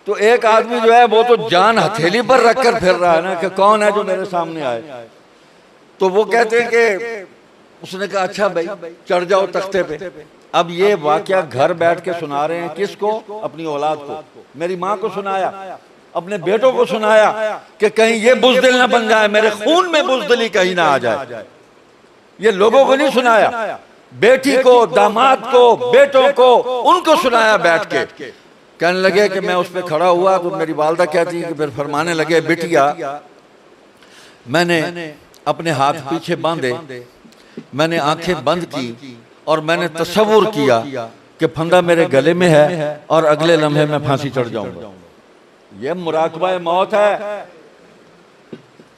तो एक आदमी जो है वो तो जान हथेली पर रखकर फिर रहा है ना कि कौन है जो मेरे सामने आए। तो वो कहते हैं कि उसने कहा अच्छा भाई चढ़ जाओ तख्ते पे। अब ये वाकया घर बैठ के सुना रहे हैं किसको? अपनी औलाद को। मेरी माँ को सुनाया, अपने बेटों को सुनाया कि कहीं ये बुज़दिल ना बन जाए, मेरे खून में बुज़दिली कहीं ना आ जाए। ये लोगों को नहीं सुनाया, बेटी को, दामाद को, बेटों को, उनको सुनाया बैठ के। कहने लगे कि मैं उस पर खड़ा हुआ तो मेरी वालदा कहती है कि फिर फरमाने लगे बिटिया मैंने अपने हाथ पीछे बांधे, मैंने आंखें बंद की और मैंने तसव्वुर किया कि फंदा मेरे गले में है और अगले लम्हे में फांसी चढ़ जाऊंगा। ये मुराकबा मौत है।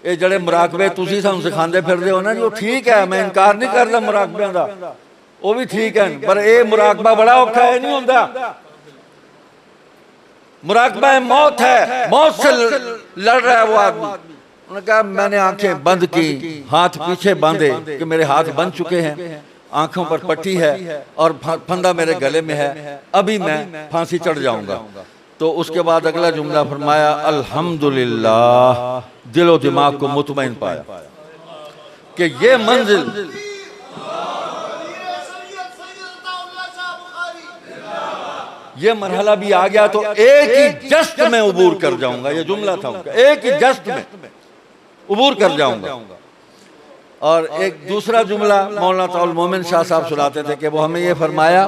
ये जड़े मुराकबे तुसी सानू सिखांदे फिरदे हो ना जी, वो ठीक है, मैं इनकार नहीं करता मुराकबे का, वो भी ठीक है, पर ये मुराकबा बड़ा औखा है, नहीं होता। मुराकबा मौत है, मौत से लड़ रहा है वो आदमी। उन्होंने कहा मैंने आंखें बंद की, हाथ पीछे बांधे कि मेरे हाथ बंध चुके हैं, आंखों पर पट्टी है और फंदा मेरे गले में है, अभी मैं फांसी चढ़ जाऊंगा। तो उसके बाद अगला जुमला फरमाया अल्हम्दुलिल्लाह, दिलो दिमाग को मुतमईन पाया कि ये मंजिल ये मरहला भी आ गया तो एक ही जस्ट में उबूर कर जाऊंगा। ये जुमला था उनका, एक ही जस्ट में उबूर कर जाऊंगा। और एक दूसरा जुमला मौलाना ताउल मोमिन शाह साहब सुनाते थे कि वो हमें ये फरमाया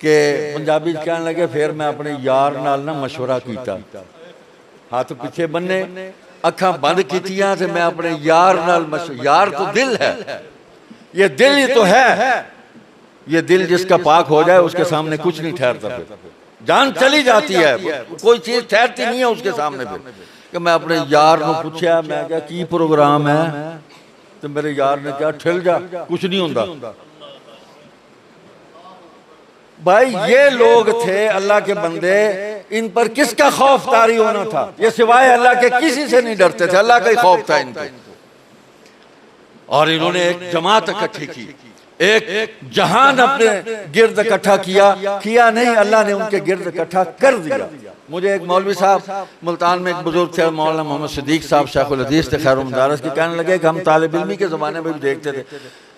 कि पंजाबी कहने लगे फिर मैं अपने यार नाल ना मशवरा कीता, हाथ पीछे बन्ने, अखा बंद कीतियां ते मैं अपने यार नाल यार तो दिल है, ये दिल ही तो है, ये दिल जिसका पाक हो जाए उसके सामने कुछ नहीं ठहरता, फिर जान चली जाती है, कोई चीज ठहरती नहीं है उसके सामने। फिर कि मैं अपने यार को पूछा, मैं क्या की प्रोग्राम है, तो मेरे यार ने क्या ठिल जा, कुछ नहीं होता। भाई ये लोग थे अल्लाह के बंदे, इन पर किसका खौफ तारी होना था? ये सिवाय अल्लाह के किसी से नहीं डरते थे, अल्लाह का ही खौफ था इनको। और इन्होंने एक जमात इकट्ठी की, एक जहान अपने गिर्द इकट्ठा किया नहीं, अल्लाह ने उनके गिर्द इकट्ठा कर दिया। मुझे एक मौलवी साहब मुल्तान में एक बुजुर्ग थे, मौलाना मोहम्मद सिद्दीक साहब शाइखुल हदीस थे खैरुल मदारिस के, कहने लगे कि हम तालिब इल्मी के ज़माने में भी देखते थे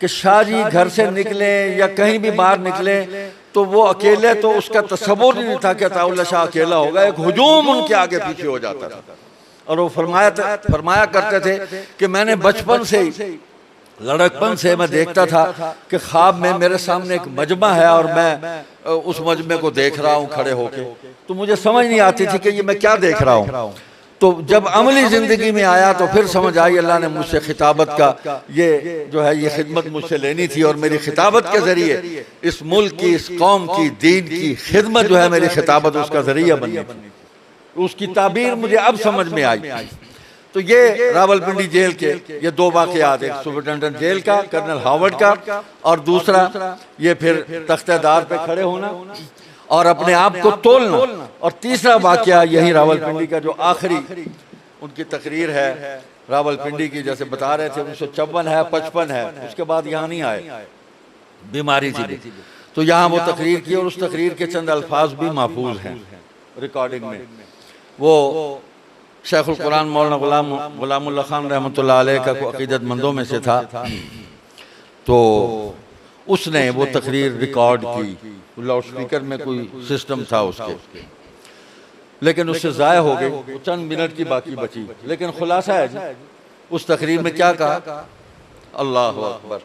कि शाह जी घर से निकले या कहीं भी बाहर निकले तो वो अकेले, तो उसका तसव्वुर नहीं था कि अताउल्लाह शाह अकेला होगा, एक हुजूम उनके आगे पीछे हो जाता था। और वो फरमाया करते थे कि मैंने बचपन से ही, लड़कपन से मैं देखता था कि ख्वाब में मेरे सामने एक मजमा है और मैं उस मजमे को देख रहा हूँ खड़े होके, तो मुझे समझ नहीं आती थी कि ये मैं क्या देख रहा हूँ। तो जब अमली ज़िंदगी में आया तो फिर समझ आई अल्लाह ने मुझसे खिताबत का ये जो है ये खिदमत मुझसे लेनी थी, और मेरी खिताबत के ज़रिए इस मुल्क की, इस कौम की, दीन की खिदमत जो है मेरी खिताबत उसका ज़रिया बननी थी। उसकी ताबीर मुझे अब समझ में आई। तो ये रावलपिंडी जेल के ये दो वाक़यात, एक सुपरिटेंडेंट जेल का कर्नल हावर्ड का, और दूसरा ये फिर तख्तेदार पे खड़े होना और अपने आप को तोलना, और तीसरा वाक़या यही रावलपिंडी का जो आखिरी उनकी तकरीर है रावलपिंडी की, जैसे बता रहे थे 1954 है, 55 है, उसके बाद यहाँ नहीं आए, बीमारी थी, तो यहाँ वो तकरीर की, और उस तकरीर के चंद अल्फाज भी महफूज हैं रिकॉर्डिंग में। वो शेखुल कुरान मौलाना गुलामुल्लाह खान रहमतुल्लाह अलैह का अक़ीदतमंदों में से था, तो उसने वो तकरीर रिकॉर्ड की, लाउड स्पीकर में कोई सिस्टम था उसके, लेकिन उससे ज़ाया हो गई, चंद मिनट की बाकी बची। लेकिन खुलासा है जी, उस तकरीर में क्या कहा, अल्लाह अकबर।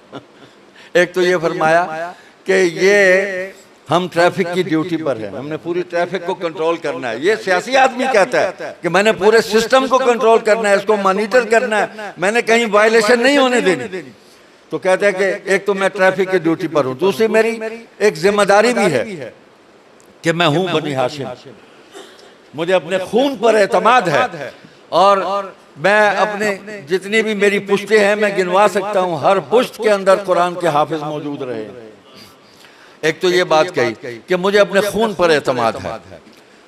एक तो ये फरमाया कि ये हम ट्रैफिक की ड्यूटी पर हैं, हमने पूरी ट्रैफिक को कंट्रोल करना है। ये सियासी आदमी कहता है कि मैंने पूरे सिस्टम को कंट्रोल करना है, इसको मॉनिटर करना है, मैंने कहीं वायलेशन नहीं होने देनी। तो कहते हैं कि एक तो मैं ट्रैफिक की ड्यूटी पर हूँ, दूसरी मेरी एक जिम्मेदारी भी है कि मैं हूँ बनी हाशिम, मुझे अपने खून पर एतमाद है, और मैं अपने जितनी भी मेरी पुश्तें हैं मैं गिनवा सकता हूँ, हर पुश्त के अंदर कुरान के हाफिज मौजूद रहे। एक तो ये बात कही कि मुझे अपने खून पर एतमाद है,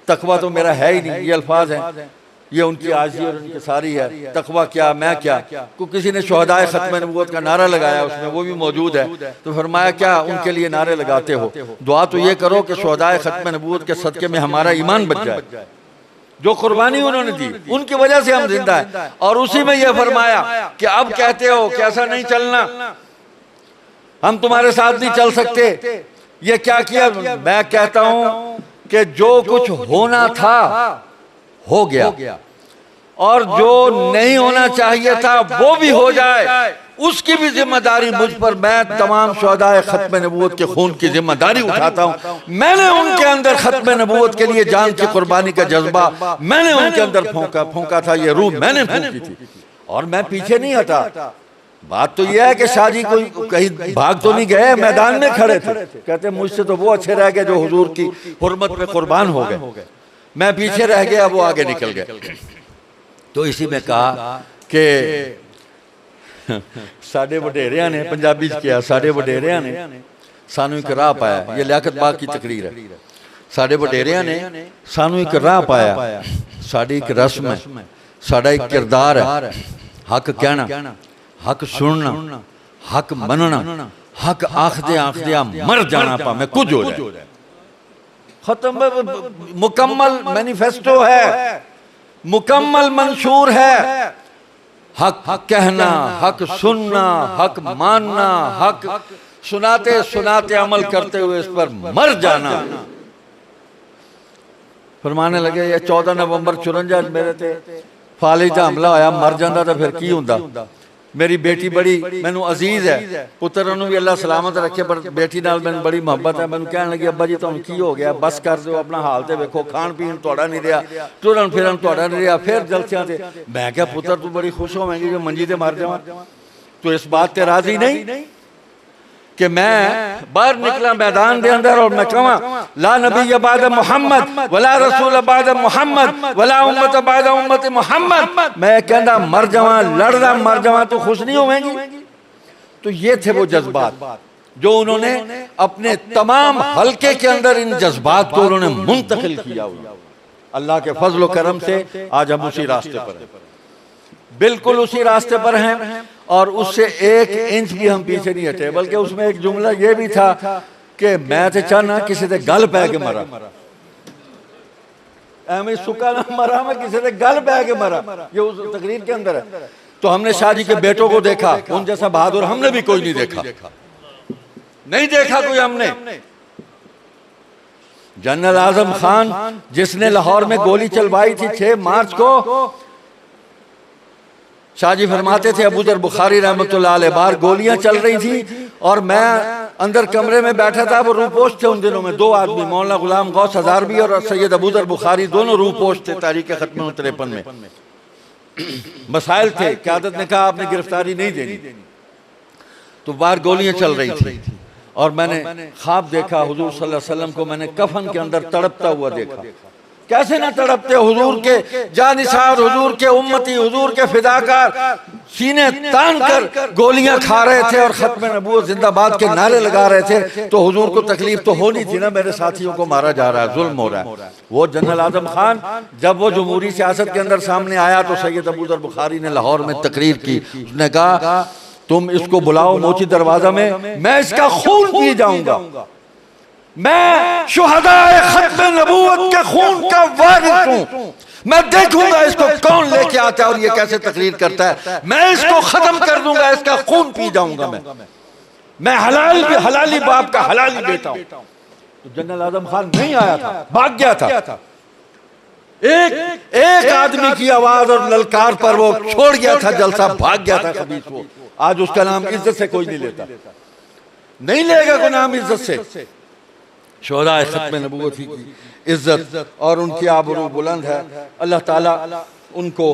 तकवा तो मेरा है ही नहीं। ये अल्फाज हैं, ये उनकी आजी और उनकी सारी है। तकवा क्या, मैं क्या, को किसी ने शुहदाए खत्म नबूवत का नारा लगाया उसमें, वो भी मौजूद है। तो फरमाया क्या उनके लिए नारे लगाते हो, दुआ तो ये करो कि शुहदाए खत्म नबूवत के सदके में हमारा ईमान बच जाए, जो कुर्बानी उन्होंने दी उनकी वजह से हम जिंदा है। और उसी में यह फरमाया कि अब कहते हो कि ऐसा नहीं चलना, हम तुम्हारे साथ नहीं चल सकते। ये क्या किया, मैं कहता हूं कि जो कुछ होना था हो गया, और जो नहीं होना चाहिए था वो भी हो जाए, उसकी भी जिम्मेदारी मुझ पर। मैं तमाम शुहदाए खत्म नबूवत के खून की जिम्मेदारी उठाता हूं। मैंने उनके अंदर खत्म नबूवत के लिए जान की कुर्बानी का जज्बा मैंने उनके अंदर फूंका था, ये रूह मैंने फूंकी थी, और मैं पीछे नहीं हटा। बात तो यह है कि शादी कोई कहीं भाग तो नहीं गए, मैदान में खड़े थे। कहते मुझसे तो वो अच्छे रह गए जो हुजूर की हुर्मत पे कुर्बान हो गए, मैं पीछे रह गया, वो आगे निकल गए। तो इसी में कहा कि साडे वडेरिया ने, पंजाबी किया, साडे वडेरिया ने सानू एक राह पाया। ये लियाकत बाग की तकरीर है। साडे वडेरिया ने सानू एक राह पाया, साडी एक रस्म है, साडा एक किरदार है, हक कहना, हक सुनना, हक मनना, हक आखदे मर जाना पावे कुछ हो जाए। खत्म, मुकम्मल मैनिफेस्टो है, मुकम्मल मंशूर है। हक कहना, हक सुनना, हक मानना, हक सुनाते सुनाते अमल करते हुए इस पर मर जाना। फरमाने लगे ये 14 नवंबर 54 मेरे ते फालिज का हमला होया, मर जाता तो फिर की हुंदा। मेरी बेटी बड़ी मैनू अजीज है, पुत्र भी अल्लाह सलामत रखे, पर बेटी नाल मैनू बड़ी मुहब्बत है। मैनू कहने लगी अब्बा जी तुहानू की हो गया, बस कर दो, अपना हाल ते वेखो, खान पीन तुहाडा नहीं रहा, टुरन फिरन तुहाडा नहीं रहा, फिर जलसियां ते। मैं क्या पुत्र तू बड़ी खुश होवेंगी जो मंजी ते मर जावां, तो इस बात ते राजी नहीं कि मैं बाहर निकला मैदान के अंदर और मैं कहवा ला नबी बाद मुहम्मद वला रसूल बाद मुहम्मद वला उम्मत बाद उम्मत मुहम्मद। मैं कहना मर जावा, लड़दा मर जावा, तो खुश नहीं होवेंगी। तो ये थे वो जज्बात जो उन्होंने अपने तमाम हलके के अंदर, इन जज्बात को उन्होंने मुंतकिल किया हुआ। अल्लाह के फजल व करम से आज हम उसी रास्ते पर हैं, बिल्कुल उसी रास्ते पर हैं, और उससे 1 इंच भी हम पीछे नहीं हटे। बल्कि उसमें एक जुमला ये भी था कि मैं तो चाहना किसी से गल पै के मरा, एवं सुखा ना मरा, मैं किसी से गल पै के मरा। ये उस तकरीर के अंदर है। तो हमने शादी के बेटों को देखा, उन जैसा बहादुर हमने भी कोई नहीं देखा, नहीं देखा कोई हमने। जनरल आजम खान जिसने लाहौर में गोली चलवाई थी 6 मार्च को, शाहजी फरमाते थे, अबू दर बुखारी रहमतुल्लाह अलैह, बाहर गोलियां चल रही थी और मैं अंदर कमरे में बैठा था, वो रूपोश थे उन दिनों में, दो आदमी, मौलाना गुलाम गौस हजारवी और सैयद अबूदर बुखारी, दोनों रूपोश थे तारीख खत्म 53 में। मसाइल थे, क़यादत ने कहा आपने गिरफ्तारी नहीं देनी, तो बाहर गोलियां चल रही थी और मैंने ख्वाब देखा हुजूर सल्लल्लाहु अलैहि वसल्लम को मैंने कफन के अंदर तड़पता हुआ देखा। कैसे ना तड़पते, हुजूर के जानिसार, हुजूर के उम्मती, हुजूर के फिदाकार सीने तान कर गोलियां खा रहे थे और खत्म नबूवत जिंदाबाद के नारे लगा रहे थे, तो हुजूर को तकलीफ तो होनी थी ना, मेरे साथियों को मारा जा रहा है, जुल्म हो रहा है। वो जनरल आजम खान जब वो जमहूरी सियासत के अंदर सामने आया तो सैयद अबूदर बुखारी ने लाहौर में तकरीर की, उसने कहा तुम इसको बुलाओ मोची दरवाजा में, मैं इसका खून पी जाऊंगा, मैं शुहदाए खत्म नबूवत के खून का वारिस हूं, मैं देखूंगा इसको कौन लेके आता है और ये कैसे तकरीर करता है, मैं इसको खत्म कर दूंगा, इसका खून पी जाऊंगा, मैं हलाली बाप का हलाली बेटा हूं। तो जनरल आजम खान नहीं आया था, भाग गया था। एक आदमी की आवाज और ललकार पर वो छोड़ गया था जलसा, भाग गया था खबीस वो। आज उसका नाम इज्जत से कोई नहीं लेता, नहीं लेगा कोई नाम इज्जत से। शुहदाए खत्म नबूवत की इज्जत और उनकी आबरू बुलंद है, अल्लाह ताला उनको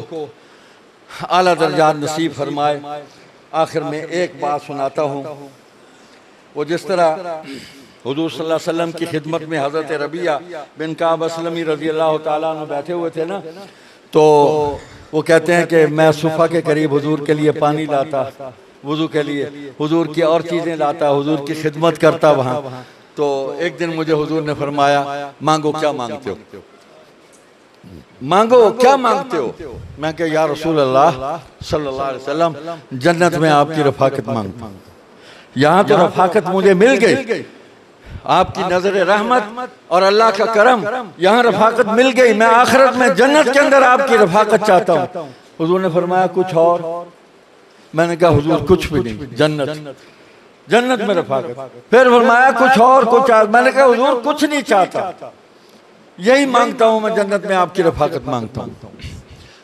आला दर्जात नसीब फरमाए। आखिर में एक बात सुनाता हूँ, वो जिस तरह हुजूर सल्लल्लाहु अलैहि वसल्लम की खिदमत में हज़रत रबिया बिन काब असलमी रज़ी अल्लाह ताला अन्हु बैठे हुए थे ना, तो वो कहते हैं कि मैं सुफ़ा के करीब हुजूर के लिए पानी लाता, वुज़ू के लिए हुजूर की और चीज़ें लाता, हुजूर की खिदमत करता वहाँ। तो एक दिन मुझे हुजूर ने फरमाया मांगो क्या मांगते हो, मांगो क्या मांगते हो। मैं कहा या रसूल अल्लाह सल्लल्लाहु अलैहि वसल्लम जन्नत में आपकी रफ़ाकत मांगता हूँ, यहाँ तो रफ़ाकत मुझे मिल गई, आपकी नजर रहमत और अल्लाह का करम, यहाँ रफ़ाकत मिल गई, मैं आखिरत में जन्नत के अंदर आपकी रफ़ाकत चाहता हूँ। हुजूर ने फरमाया कुछ और। मैंने कहा हुजूर कुछ भी नहीं, जन्नत में रफ़ाकत। फिर फरमाया कुछ और, कुछ और। मैंने कहा हुजूर कुछ नहीं चाहता, यही मांगता हूँ मैं, जन्नत में आपकी रफ़ाकत मांगता हूँ।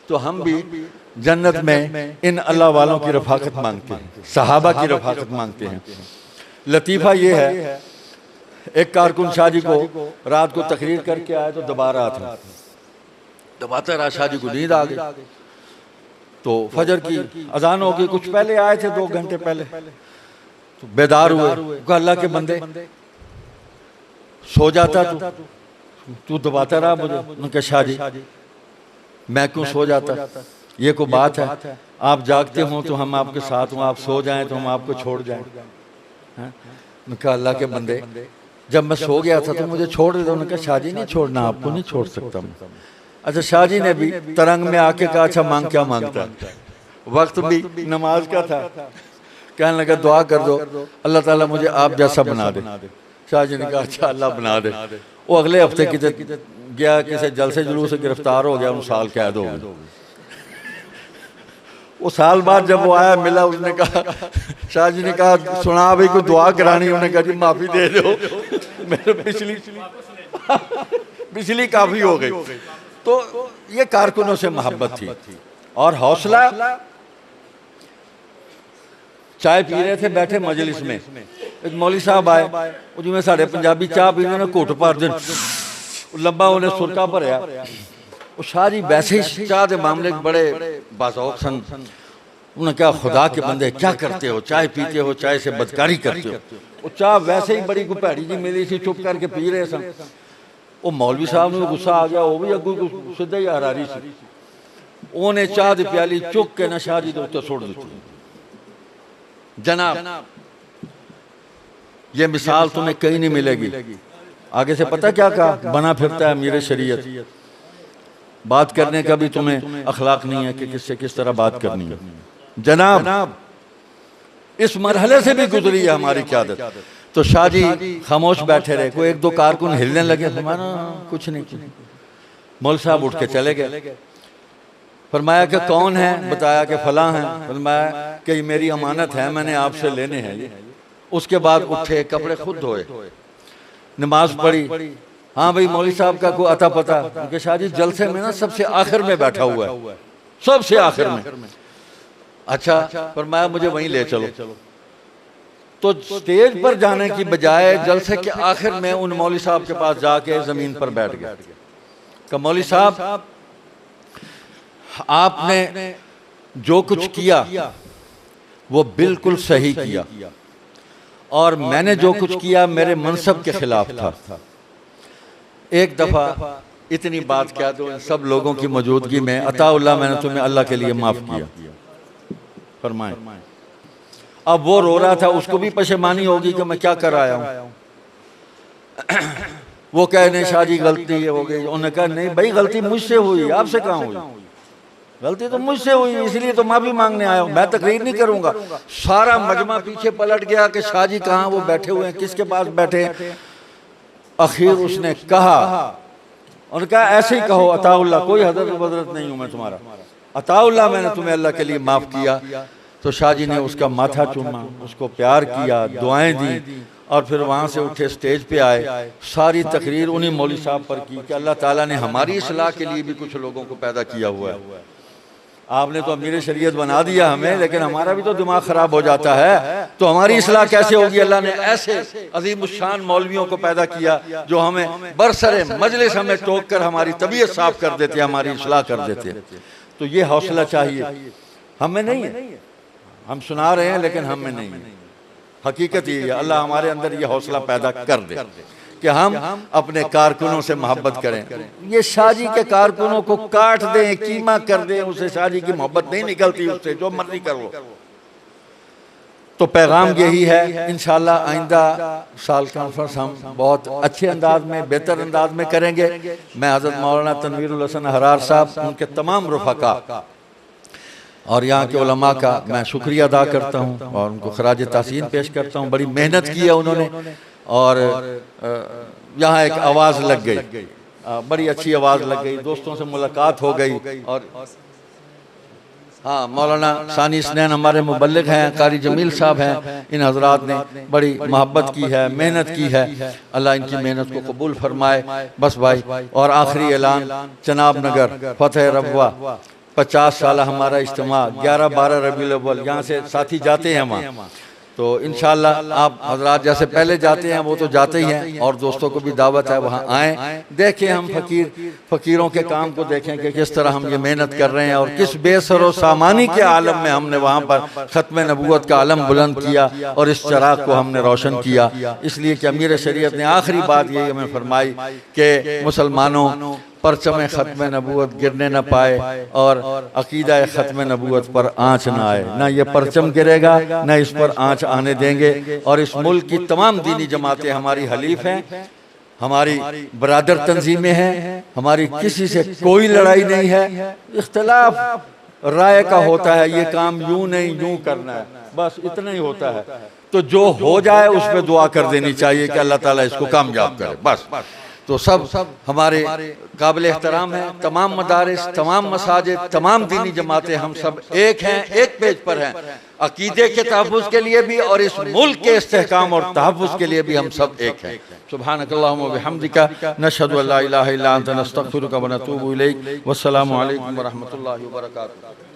तो हम भी जन्नत में इन अल्लाह वालों की रफ़ाकत मांगते हैं, सहाबा की रफ़ाकत मांगते हैं। लतीफ़ा ये है, एक कारकुन शाहजी को रात को तकरीर करके आया तो दबा रहा था, दबाता रहा, शाहजी को नींद आ गई। तो फजर की अजान होगी, कुछ पहले आए थे 2 घंटे पहले, तो बेदार हुए, अल्लाह के बंदे सो जाता तू दबाता रहा मुझे। उनके शाहजी मैं क्यों सो जाता, ये कोई बात है, आप जागते हो तो हम आपके साथ हों, आप सो जाएं तो हम आपको छोड़ जाएं। उनका अल्लाह के बंदे जब मैं सो गया था तो मुझे छोड़ दे दो। उन्होंने कहा शाहजी नहीं छोड़ना, आपको नहीं छोड़ सकता मैं। अच्छा, शाहजी ने भी तरंग में आके कहा अच्छा मांग क्या मांगता है। वक्त भी नमाज का था, कहने लगा दुआ कर दो अल्लाह ताला मुझे आप जैसा बना दे। शाहजी ने कहा अच्छा अल्लाह बना दे। वो अगले हफ्ते गया, किसी जलसे जुलूस से गिरफ्तार हो गया, उन साल कैद हो गया। वो साल बाद जब वो आया मिला, उसने कहा शाहजी ने कहा सुना भाई कोई दुआ करानी, उन्होंने कहा जी माफी दे दो, मेरे पिछली काफी हो गई। तो ये कारकुनों से मोहब्बत थी और हौसला। चाय पी रहे थे बैठे मजलिस में, एक मौलवी साहब आए, जिमें साढ़े पंजाबी चाह पीने ने घुट भर दिन लंबा उन्हें सुरका भरया। वो शाहजी वैसे ही चाह के मामले बड़े बाज़ौक़ सन। उन्होंने कहा खुदा के बंदे क्या करते हो, चाय पीते हो, चाय से बदकारी करते हो। वो चाह वैसे ही बड़ी भैड़ी जी मिली सी, चुप करके पी रहे सन। वो मौलवी साहब ने गुस्सा आ गया, वो भी अगू सीधा ही हरारी सी। उन्हें चाह की प्याली चुक के ना शाहजी के उत्ते सुट दी। जनाब ये मिसाल तुम्हें कहीं नहीं मिलेगी। आगे से पता क्या कहा, बना फिरता है अमीर शरीयत, बात करने का भी तुम्हें अखलाक नहीं है कि किससे किस तरह बात करनी है। जनाब इस मरहले से भी गुजरी है हमारी क़यादत। तो शाहजी खामोश बैठे रहे, कोई 1-2 कारकुन हिलने लगे, हमारा कुछ नहीं। मौल साहब उठ के चले गए। फरमाया कि कौन है, बताया कि फलां है। फरमाया कि ये मेरी अमानत है, मैंने आपसे लेने हैं ये। उसके बाद उठे, कपड़े खुद धोए, नमाज पढ़ी। हाँ भाई मौलवी साहब का कोई अता पता, क्योंकि शाहजी जलसे में ना सबसे आखिर में बैठा हुआ है, सबसे आखिर में। अच्छा फरमाया मुझे वहीं ले चलो। तो स्टेज पर जाने की बजाय जलसे के आखिर में उन मौलवी साहब के पास जाके ज़मीन पर बैठ गया कि मौलवी साहब, आपने जो कुछ किया वो बिल्कुल सही किया, और मैंने जो कुछ किया मेरे मनसब के खिलाफ था। एक दफ़ा इतनी बात कह दो इन सब लोगों की मौजूदगी में, अताउल्लाह मैंने तुम्हें अल्लाह के लिए माफ़ किया, फरमाए। अब वो रो रहा था, उसको भी पशेमानी होगी कि मैं क्या कर आया हूँ। वो कहे नहीं शाह जी गलती हो गई। उन्होंने कहा नहीं भाई, गलती मुझसे हुई, आपसे कहाँ हुई, गलती तो मुझसे हुई, इसलिए तो माफी मांगने आया हूँ, मैं तकरीर नहीं करूंगा। सारा मजमा पीछे पलट गया कि शाह जी कहाँ, वो बैठे हुए हैं, किसके पास बैठे। आखिर उसने कहा, उन्होंने कहा ऐसे ही कहो अताउल्लाह, कोई हजरत बदरत नहीं हूँ मैं तुम्हारा, अताउल्लाह मैंने तुम्हें अल्लाह के लिए माफ किया। तो शाह जी ने उसका माथा चूमा, उसको प्यार किया, दुआएं दी, और फिर वहाँ से उठे स्टेज पे आए। सारी तकरीर उन्हीं मौलवी साहब पर की कि अल्लाह ताला ने हमारी इस्लाह के लिए भी कुछ लोगों को पैदा किया हुआ है। आपने तो अमीर शरीयत बना दिया हमें, लेकिन हमारा भी तो दिमाग खराब हो जाता है, तो हमारी इस्लाह कैसे होगी। अल्लाह ने ऐसे अजीमुश्शान मौलवियों को पैदा किया जो हमें बरसरे मजलिस हमें टोक कर हमारी तबीयत साफ कर देते, हमारी इस्लाह कर देते। तो ये हौसला चाहिए, हमें नहीं है, हम सुना रहे हैं लेकिन हमें नहीं है। हकीकत ये है, अल्लाह हमारे अंदर ये हौसला पैदा कर दे कि हम अपने कारकुनों से मोहब्बत करें। ये शाह जी के कारकुनों को काट दें, कीमा कर दें, उसे शाह जी की मोहब्बत नहीं निकलती, उससे जो मर्जी कर लो। तो पैगाम यही है, इंशाअल्लाह आइंदा साल कॉन्फ्रेंस हम बहुत अच्छे अंदाज में, बेहतर अंदाज में करेंगे। मैं हज़रत मौलाना तनवीरुल हसन हरार साहब, उनके तमाम रुफ़क़ा और यहाँ के उलमा का मैं शुक्रिया अदा करता हूँ और उनको खराज तहसीन पेश करता हूँ। बड़ी मेहनत की है उन्होंने, और यहाँ एक आवाज़ लग गई, बड़ी अच्छी आवाज़ लग गई, दोस्तों से मुलाकात हो गई। और हाँ, मौलाना सानी स्नैन हमारे मुबल्लिग हैं, कारी जमील साहब हैं, इन हजरात ने बड़ी मोहब्बत की है, मेहनत की है, अल्लाह इनकी मेहनत को कबूल फरमाए। बस भाई, और आखिरी ऐलान, चनाब नगर फतेह रबवा 50 साल हमारा इज्तिमा 11-12 रबीउल अव्वल, यहाँ से साथी जाते हैं वहाँ, तो इंशाअल्लाह आप हजरात जैसे पहले जाते हैं वो तो जाते ही हैं, और दोस्तों को भी दावत है वहाँ आएँ, देखें हम फ़कीरों के काम को देखें कि किस तरह हम ये मेहनत कर रहे हैं, और किस बेसरो सामानी के आलम में हमने वहाँ पर ख़त्म नबूवत का आलम बुलंद किया और इस चिराग को हमने रोशन किया। इसलिए कि अमीर शरीयत ने आखिरी बात यही हमें फरमाई कि मुसलमानों, परचम ख़त्म नबूवत गिरने न पाए और अकीदा ख़त्म नबूवत पर आँच न आए। ना ये परचम गिरेगा, न इस पर आँच आने देंगे। और इस मुल्क की तमाम दीनी जमातें हमारी हलीफ हैं, हमारी बरादर तंजीमें हैं, हमारी किसी से कोई लड़ाई नहीं है। इख्तिलाफ राय का होता है, ये काम यूं नहीं यूं करना है, बस इतना ही होता है। तो जो हो जाए उस पर दुआ कर देनी चाहिए कि अल्लाह ताला इसको कामयाब करे, बस। तो सब हमारे काबिल एहतराम हैं, तमाम मदारिस, तमाम मसाजिद, तमाम दीनी जमातें, हम सब एक हैं, एक पेज पर हैं, अकीदे के तहफ़्फ़ुज़ के लिए भी और इस मुल्क के इस्तेहकाम और तहफ़्फ़ुज़ के लिए भी हम सब एक हैं। सुब्हानकल्लाहुम्मा व बिहम्दिका नशहदु अल्ला इलाहा इल्ला अंता नस्तगफिरुका व नतूबु इलैक। वस्सलामु अलैकुम व रहमतुल्लाहि व बरकातुहू।